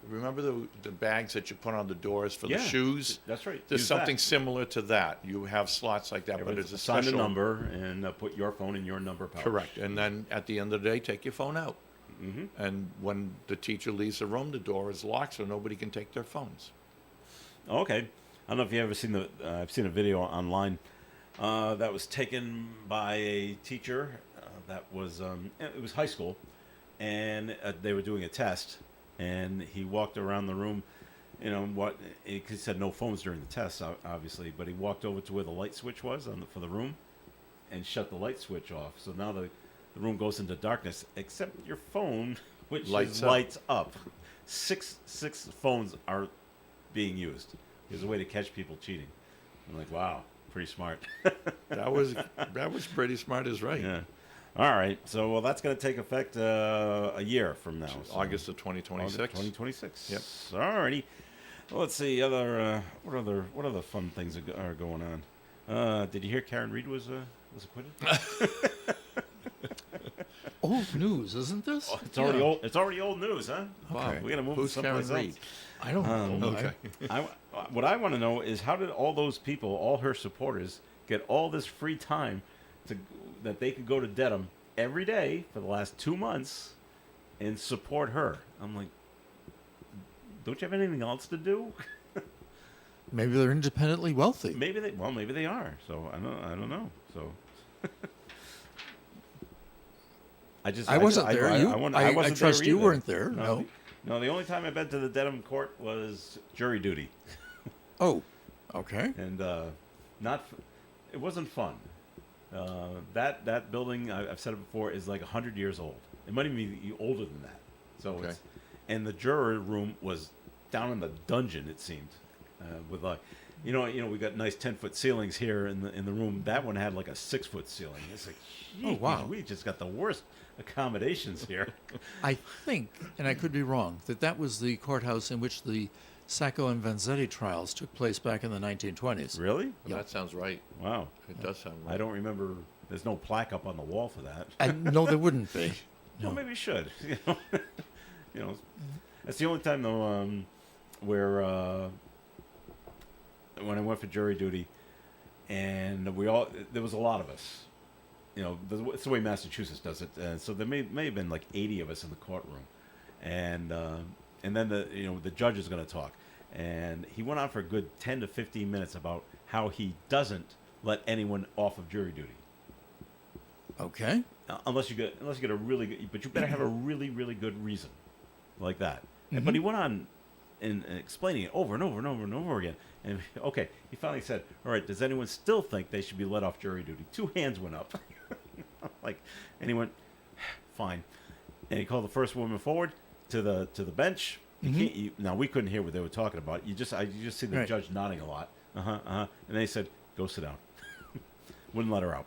remember the bags that you put on the doors for the shoes? That's right. There's Use something that. similar to that. You have slots like that, but it's a assign special a number and put your phone in your number pouch. Correct. And then at the end of the day, take your phone out. Mm-hmm. And when the teacher leaves the room, the door is locked so nobody can take their phones. Okay. I don't know if you've ever seen I've seen a video online that was taken by a teacher that was, it was high school, and they were doing a test, and he walked around the room, he said no phones during the test, obviously, but he walked over to where the light switch was for the room and shut the light switch off. So now the room goes into darkness, except your phone, which lights up. Six phones are being used. There's a way to catch people cheating. I'm like, wow, pretty smart. That was pretty smart, is right. Yeah. All right. So that's going to take effect a year from now. So August of 2026. August 2026. Yep. All righty. Well, let's see. What other fun things are going on? Did you hear Karen Reed was acquitted? Old news, isn't this? Oh, it's already old. It's already old news, huh? Wow. We're gonna move Who's someplace Karen else. Reed? I don't know. Okay. What I want to know is how did all those people, all her supporters, get all this free time that they could go to Dedham every day for the last 2 months and support her? I'm like, don't you have anything else to do? Maybe they're independently wealthy. Maybe they are. So I don't know. So I wasn't there. I trust there you either. weren't there. No. No, the only time I've been to the Dedham court was jury duty. Oh, okay. And it wasn't fun. That building, I've said it before, is like 100 years old. It might even be older than that. So Okay. And the juror room was down in the dungeon, it seemed, with like, we got nice 10-foot ceilings here in the room. That one had like a 6-foot ceiling. It's like, Oh, wow. we just got the worst accommodations here. I think, and I could be wrong, that was the courthouse in which the Sacco and Vanzetti trials took place back in the 1920s. Really? Well, that sounds right. Wow. It does sound right. I don't remember. There's no plaque up on the wall for that. And no, there wouldn't be. No. Well, maybe we should. That's the only time though where when I went for jury duty, and there was a lot of us, it's the way Massachusetts does it. So there may have been like 80 of us in the courtroom, and then the judge is going to talk, and he went on for a good 10 to 15 minutes about how he doesn't let anyone off of jury duty. Okay. Unless you get a really good, but you better have a really, really good reason, like that. But he went on and explaining it over and over and over and over again. And okay, he finally said, "All right, does anyone still think they should be let off jury duty?" 2 hands went up, and he went, "Fine." And he called the first woman forward to the bench. Now we couldn't hear what they were talking about. I just see the judge nodding a lot. And they said, "Go sit down." Wouldn't let her out.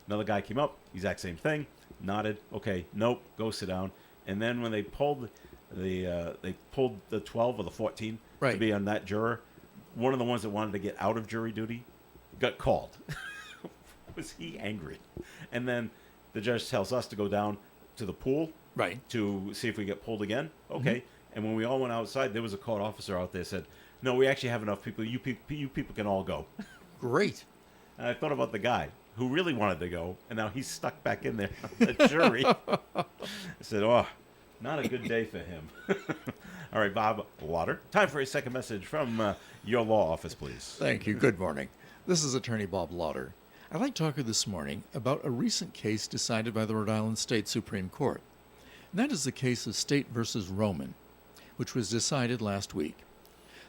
Another guy came up, exact same thing, nodded. Okay, nope, go sit down. And then when they pulled the 12 or the 14 to be on that juror, one of the ones that wanted to get out of jury duty got called. Was he angry? And then the judge tells us to go down to the pool to see if we get pulled again. Okay. And when we all went outside, there was a court officer out there said, "No, we actually have enough people. You people can all go." Great. And I thought about the guy who really wanted to go, and now he's stuck back in there on the jury. I said, "Oh, not a good day for him." All right, Bob Lauder. Time for a second message from your law office, please. Thank you. Good morning. This is Attorney Bob Lauder. I'd like to talk this morning about a recent case decided by the Rhode Island State Supreme Court. And that is the case of State versus Roman, which was decided last week.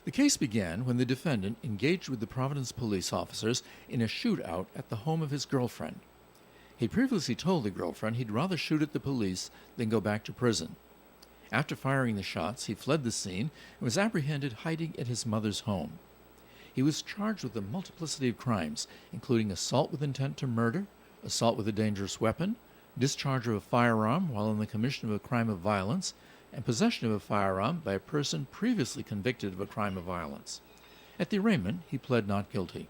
The case began when the defendant engaged with the Providence police officers in a shootout at the home of his girlfriend. He previously told the girlfriend he'd rather shoot at the police than go back to prison. After firing the shots, he fled the scene and was apprehended hiding at his mother's home. He was charged with a multiplicity of crimes, including assault with intent to murder, assault with a dangerous weapon, discharge of a firearm while in the commission of a crime of violence, and possession of a firearm by a person previously convicted of a crime of violence. At the arraignment, he pled not guilty.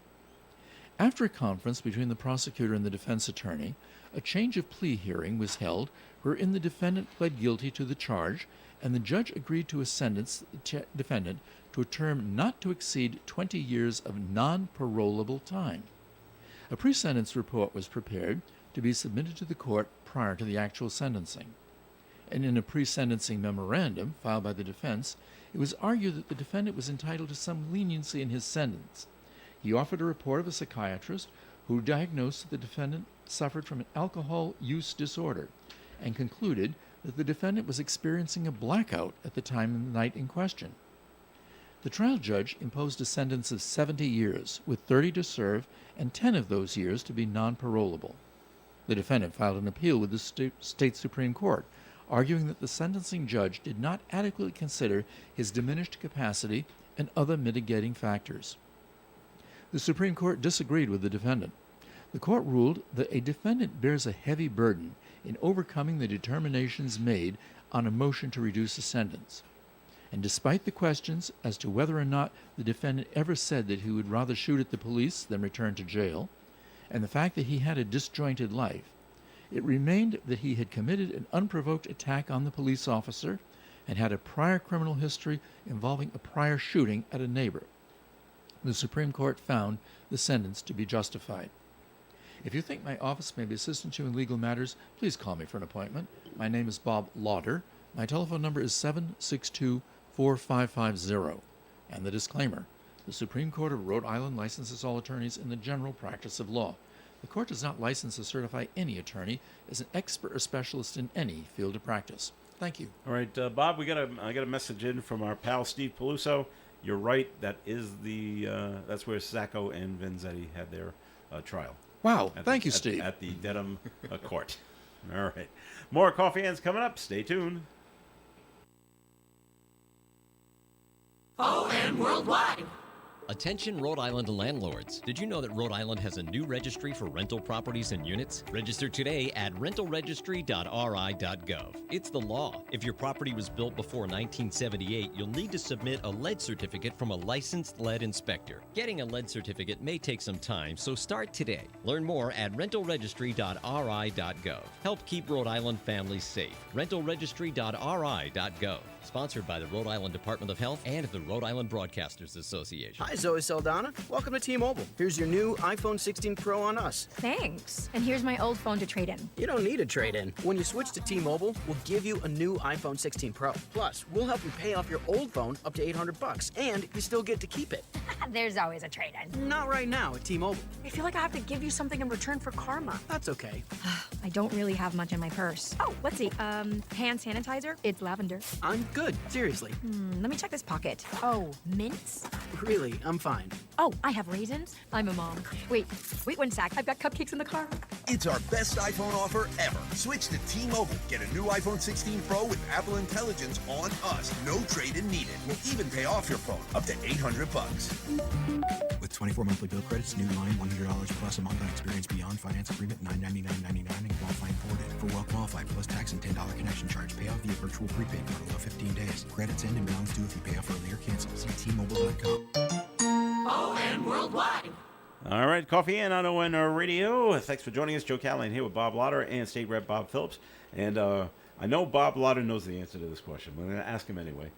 After a conference between the prosecutor and the defense attorney, a change of plea hearing was held wherein the defendant pled guilty to the charge, and the judge agreed to sentence the defendant to a term not to exceed 20 years of non-parolable time. A pre-sentence report was prepared to be submitted to the court prior to the actual sentencing. And in a pre-sentencing memorandum filed by the defense, it was argued that the defendant was entitled to some leniency in his sentence. He offered a report of a psychiatrist who diagnosed that the defendant suffered from an alcohol use disorder and concluded that the defendant was experiencing a blackout at the time of the night in question. The trial judge imposed a sentence of 70 years, with 30 to serve and 10 of those years to be non-parolable. The defendant filed an appeal with the state Supreme Court, arguing that the sentencing judge did not adequately consider his diminished capacity and other mitigating factors. The Supreme Court disagreed with the defendant. The court ruled that a defendant bears a heavy burden in overcoming the determinations made on a motion to reduce a sentence. And despite the questions as to whether or not the defendant ever said that he would rather shoot at the police than return to jail, and the fact that he had a disjointed life, it remained that he had committed an unprovoked attack on the police officer and had a prior criminal history involving a prior shooting at a neighbor. The Supreme Court found the sentence to be justified. If you think my office may be assisting you in legal matters, please call me for an appointment. My name is Bob Lauder. My telephone number is 762-4550. And the disclaimer: the Supreme Court of Rhode Island licenses all attorneys in the general practice of law. The court does not license or certify any attorney as an expert or specialist in any field of practice. Thank you. All right, Bob, I got a message in from our pal Steve Peluso. You're right. That is that's where Sacco and Vanzetti had their trial. Wow. Thank you, Steve. At the Dedham court. All right. More Coffee Hands coming up. Stay tuned. ON Worldwide. Attention Rhode Island landlords. Did you know that Rhode Island has a new registry for rental properties and units? Register today at rentalregistry.ri.gov. It's the law. If your property was built before 1978, you'll need to submit a lead certificate from a licensed lead inspector. Getting a lead certificate may take some time, so start today. Learn more at rentalregistry.ri.gov. Help keep Rhode Island families safe. rentalregistry.ri.gov. Sponsored by the Rhode Island Department of Health and the Rhode Island Broadcasters Association. Hi, Zoe Saldana. Welcome to T-Mobile. Here's your new iPhone 16 Pro on us. Thanks. And here's my old phone to trade in. You don't need a trade-in. When you switch to T-Mobile, we'll give you a new iPhone 16 Pro. Plus, we'll help you pay off your old phone up to $800, and you still get to keep it. There's always a trade-in. Not right now at T-Mobile. I feel like I have to give you something in return for karma. That's okay. I don't really have much in my purse. Oh, let's see. Hand sanitizer. It's lavender. I'm good. Seriously. Let me check this pocket. Oh, mints? Really, I'm fine. Oh, I have raisins. I'm a mom. Wait one sec. I've got cupcakes in the car. It's our best iPhone offer ever. Switch to T-Mobile. Get a new iPhone 16 Pro with Apple Intelligence on us. No trade-in needed. We'll even pay off your phone up to $800. With 24 monthly bill credits, new line $100 plus a month on experience beyond finance agreement $999.99 and qualifying forwarded. For well qualified plus tax and $10 connection charge. Pay off via virtual prepaid card of 15 days. Credits end and balance due if you pay off early or cancel. See T-Mobile.com. ON Worldwide. All right, Coffee and on ON Radio. Thanks for joining us. Joe Callahan here with Bob Lotter and State Rep Bob Phillips. And I know Bob Lotter knows the answer to this question. I'm going to ask him anyway.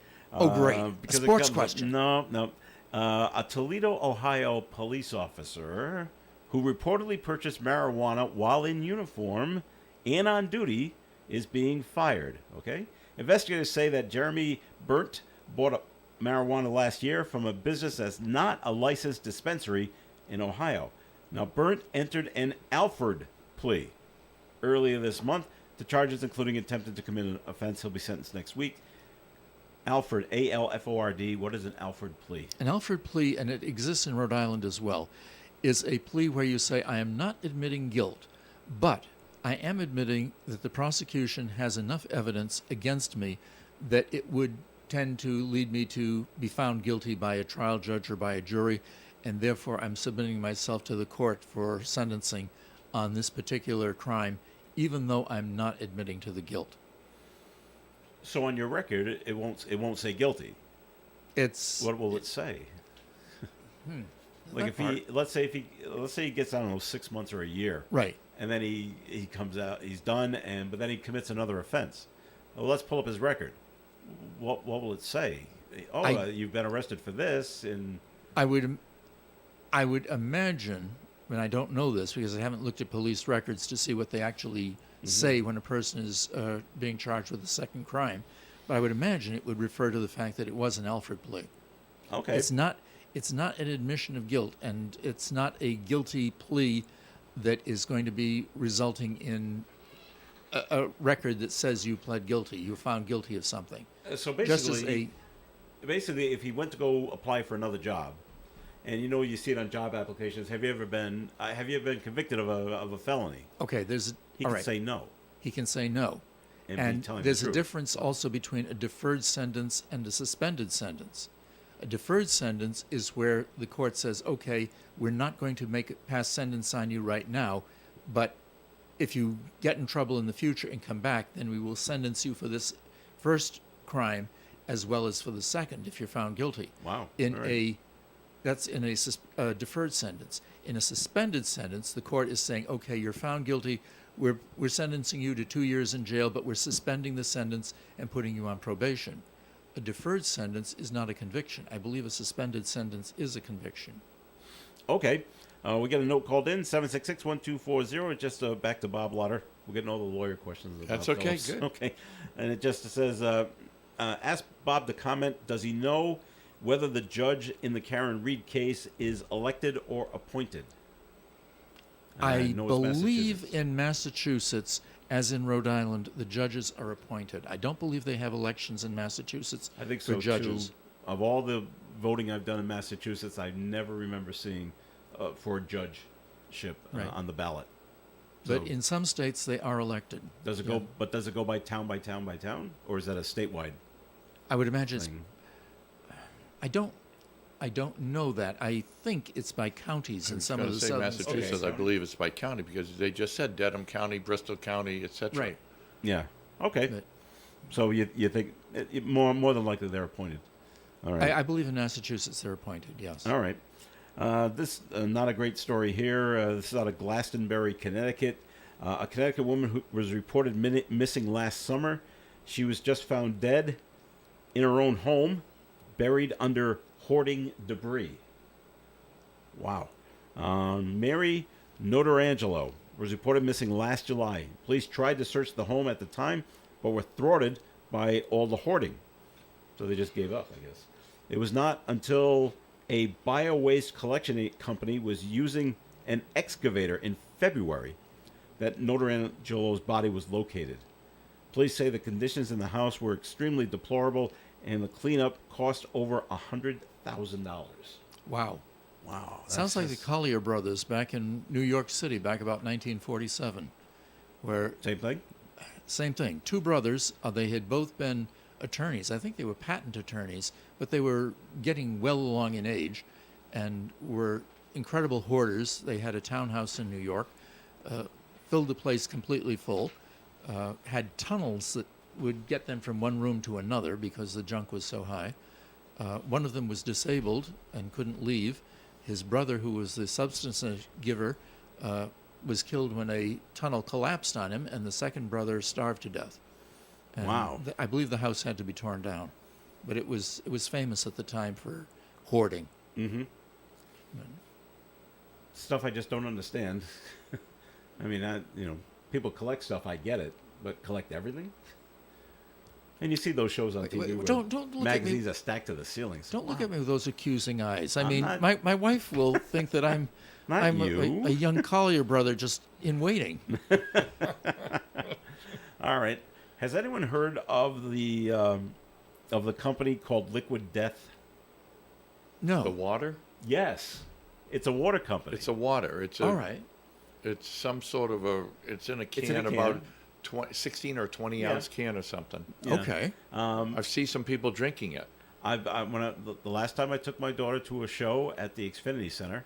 Great. A sports question. No. A Toledo, Ohio police officer who reportedly purchased marijuana while in uniform and on duty is being fired. Okay? Investigators say that Jeremy Burt bought up marijuana last year from a business that's not a licensed dispensary in Ohio. Now, Burt entered an Alford plea earlier this month to charges including attempted to commit an offense. He'll be sentenced next week. Alford, A-L-F-O-R-D. What is an Alford plea? An Alford plea, and it exists in Rhode Island as well, is a plea where you say, I am not admitting guilt, but I am admitting that the prosecution has enough evidence against me that it would tend to lead me to be found guilty by a trial judge or by a jury, and therefore I'm submitting myself to the court for sentencing on this particular crime, even though I'm not admitting to the guilt. So on your record, it won't say guilty. It's what will it say? Like if he let's say he gets, I don't know, 6 months or a year, right? And then he comes out, he's done, but then he commits another offense. Well, let's pull up his record. What will it say? You've been arrested for this, and I would imagine, and I don't know this because I haven't looked at police records to see what they actually say when a person is being charged with a second crime, but I would imagine it would refer to the fact that it was an Alford plea. Okay. It's not an admission of guilt, and it's not a guilty plea that is going to be resulting in a record that says you pled guilty. You were found guilty of something. So basically, if he went to go apply for another job, and you see it on job applications, have you ever been convicted of a felony? Okay, he can say no. He can say no. And there's a difference also between a deferred sentence and a suspended sentence. A deferred sentence is where the court says, okay, we're not going to pass sentence on you right now, but if you get in trouble in the future and come back, then we will sentence you for this first crime as well as for the second if you're found guilty. Wow. That's in a deferred sentence. In a suspended sentence, the court is saying, okay, you're found guilty. We're sentencing you to 2 years in jail, but we're suspending the sentence and putting you on probation. A deferred sentence is not a conviction. I believe a suspended sentence is a conviction. Okay. We get a note called in, 766-1240. Just back to Bob Lotter. We're getting all the lawyer questions. That's okay, Phillips. good. Okay. And it just says, ask Bob to comment, does he know whether the judge in the Karen Reed case is elected or appointed? I believe in Massachusetts, as in Rhode Island, the judges are appointed. I don't believe they have elections in Massachusetts I think so, for judges. Too. Of all the voting I've done in Massachusetts, I never remember seeing for a judgeship on the ballot. But in some states, they are elected. Does it go? But does it go by town, or is that a statewide? I would imagine. I don't know that. I think it's by counties in some of the southern Massachusetts, states. I believe it's by county because they just said Dedham County, Bristol County, etc. Right. Yeah. Okay. So you think more than likely they're appointed. All right. I believe in Massachusetts they're appointed. Yes. All right. This not a great story here. This is out of Glastonbury, Connecticut. A Connecticut woman who was reported missing last summer. She was just found dead in her own home, buried under hoarding debris. Wow. Mary Notarangelo was reported missing last July. Police tried to search the home at the time, but were thwarted by all the hoarding. So they just gave up, I guess. It was not until a bio-waste collection company was using an excavator in February that Notarangelo's body was located. Police say the conditions in the house were extremely deplorable, and the cleanup cost over $100,000. Wow. Wow. Sounds like the Collier brothers back in New York City, back about 1947, where same thing. Same thing. Two brothers. They had both been attorneys. I think they were patent attorneys, but they were getting well along in age, and were incredible hoarders. They had a townhouse in New York, filled the place completely full, had tunnels that would get them from one room to another because the junk was so high. One of them was disabled and couldn't leave. His brother, who was the substance giver, was killed when a tunnel collapsed on him, and the second brother starved to death. And wow. I believe the house had to be torn down, but it was famous at the time for hoarding. Mm-hmm. Stuff I just don't understand. I mean, people collect stuff. I get it, but collect everything. And you see those shows on TV where don't look magazines at me. are stacked to the ceilings. Don't look at me with those accusing eyes. I mean, not- my wife will think that I'm you. a young Collier brother just in waiting. All right. Has anyone heard of the company called Liquid Death? No. The water? Yes, it's a water company. It's a water. It's all right. It's some sort of it's in a can, It's in a can. about 16 or 20 ounce can or something. Yeah. Okay. I've seen some people drinking it. The last time I took my daughter to a show at the Xfinity Center,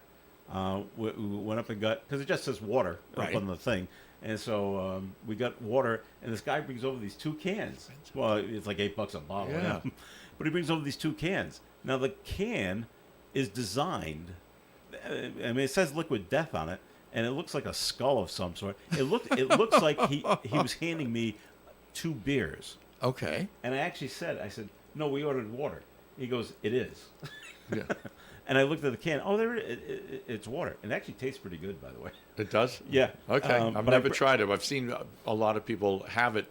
we went up and got, because it just says water Right. up on the thing, and so we got water, and this guy brings over these 2 cans. Well, it's like $8 a bottle, Yeah. but he brings over these 2 cans. Now the can is designed. I mean, it says Liquid Death on it, and it looks like a skull of some sort. It looks like he was handing me 2 beers. Okay. And I said, no, we ordered water. He goes, it is. Yeah. And I looked at the can. Oh, it's water. It actually tastes pretty good, by the way. It does? Yeah. Okay. I've but never tried it. I've seen a lot of people have it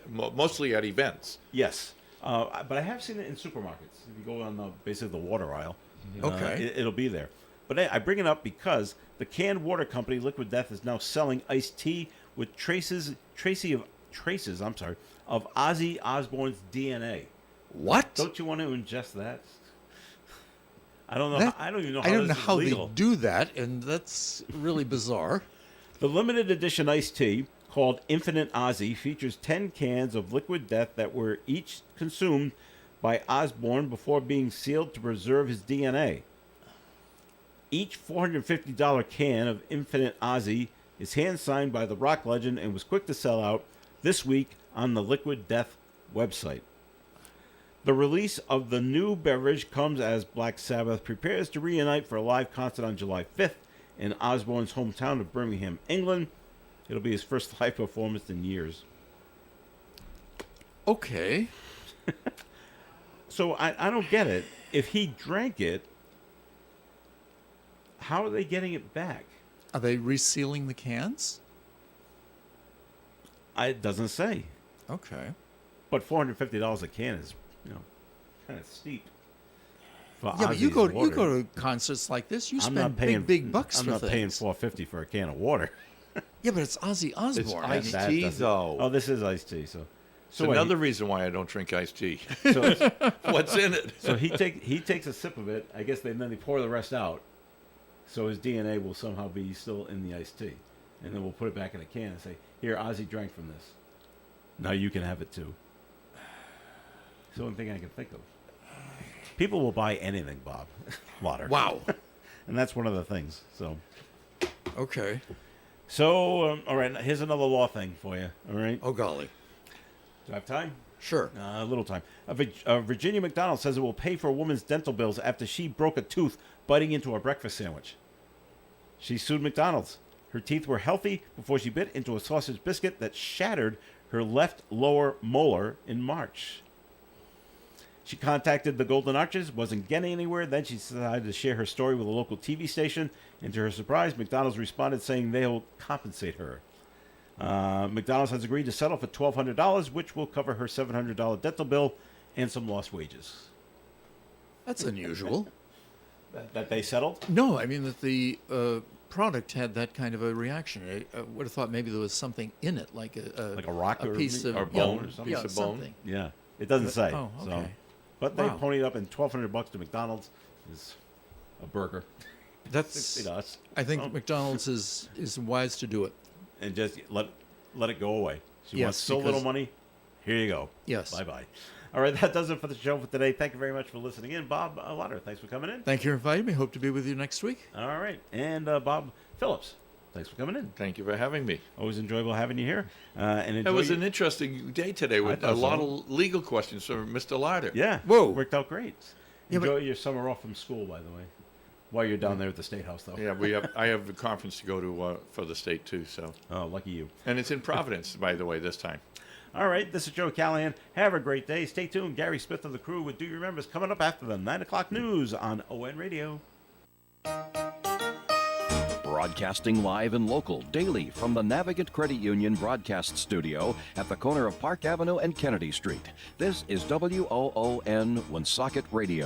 mostly at events. Yes. But I have seen it in supermarkets. If you go on basically the water aisle, Okay. it'll be there. But I bring it up because the canned water company Liquid Death is now selling iced tea with traces of Ozzy Osbourne's DNA. What? Don't you want to ingest that? I don't know. I don't even know how I don't know this is how legal. they do that, and that's really bizarre. The limited edition iced tea, called Infinite Ozzy, features 10 cans of Liquid Death that were each consumed by Osbourne before being sealed to preserve his DNA. Each $450 can of Infinite Ozzy is hand-signed by the rock legend and was quick to sell out this week on the Liquid Death website. The release of the new beverage comes as Black Sabbath prepares to reunite for a live concert on July 5th in Osbourne's hometown of Birmingham, England. It'll be his first live performance in years. Okay. So I don't get it. If he drank it, how are they getting it back? Are they resealing the cans? It doesn't say. Okay. But $450 a can is, kind of steep. For Yeah, but you Ozzy's go water. to concerts like this, you I'm spend not paying big bucks I'm for not things. paying $450 for a can of water. Yeah, but it's Ozzy Osbourne. iced That tea, doesn't- though. Oh, this is iced tea. So It's another reason why I don't drink iced tea. What's in it? So he takes a sip of it. I guess then they pour the rest out. So his DNA will somehow be still in the iced tea, and then we'll put it back in a can and say, "Here, Ozzy drank from this. Now you can have it too." It's the only thing I can think of. People will buy anything, Bob. Water. Wow. And that's one of the things. So. Okay. So, all right. Here's another law thing for you. All right. Oh golly. Do I have time? Sure. A little time. Virginia McDonald says it will pay for a woman's dental bills after she broke a tooth biting into a breakfast sandwich. She sued McDonald's. Her teeth were healthy before she bit into a sausage biscuit that shattered her left lower molar in March. She contacted the Golden Arches, wasn't getting anywhere. Then she decided to share her story with a local TV station. And to her surprise, McDonald's responded saying they'll compensate her. McDonald's has agreed to settle for $1,200, which will cover her $700 dental bill and some lost wages. That's unusual. That they settled? No, I mean that the product had that kind of a reaction. I would have thought maybe there was something in it, like a rock a or piece of or bone or something. Yeah, Piece of bone. something. Yeah, it doesn't say. Oh, okay. So. But they Wow. ponied up, and $1,200 to McDonald's is a burger. That's. $60. I think Oh. McDonald's is wise to do it. And just let it go away. She Yes, wants so because- little money. Here you go. Yes. Bye-bye. All right, that does it for the show for today. Thank you very much for listening in. Bob Lauder, thanks for coming in. Thank you for inviting me. Hope to be with you next week. All right. And Bob Phillips, thanks for coming in. Thank you for having me. Always enjoyable having you here. And It was an interesting day today with thought a lot so. of legal questions from Mr. Lauder. Yeah. Whoa. Worked out great. Yeah, Enjoy your summer off from school, by the way. While you're down there at the State House, though. Yeah, I have a conference to go to for the state too. So. Oh, lucky you. And it's in Providence, by the way, this time. All right, this is Joe Callahan. Have a great day. Stay tuned. Gary Smith of the crew with Do You Remember is coming up after the 9 o'clock news on ON Radio. Broadcasting live and local daily from the Navigant Credit Union broadcast studio at the corner of Park Avenue and Kennedy Street. This is WOON Woonsocket Radio.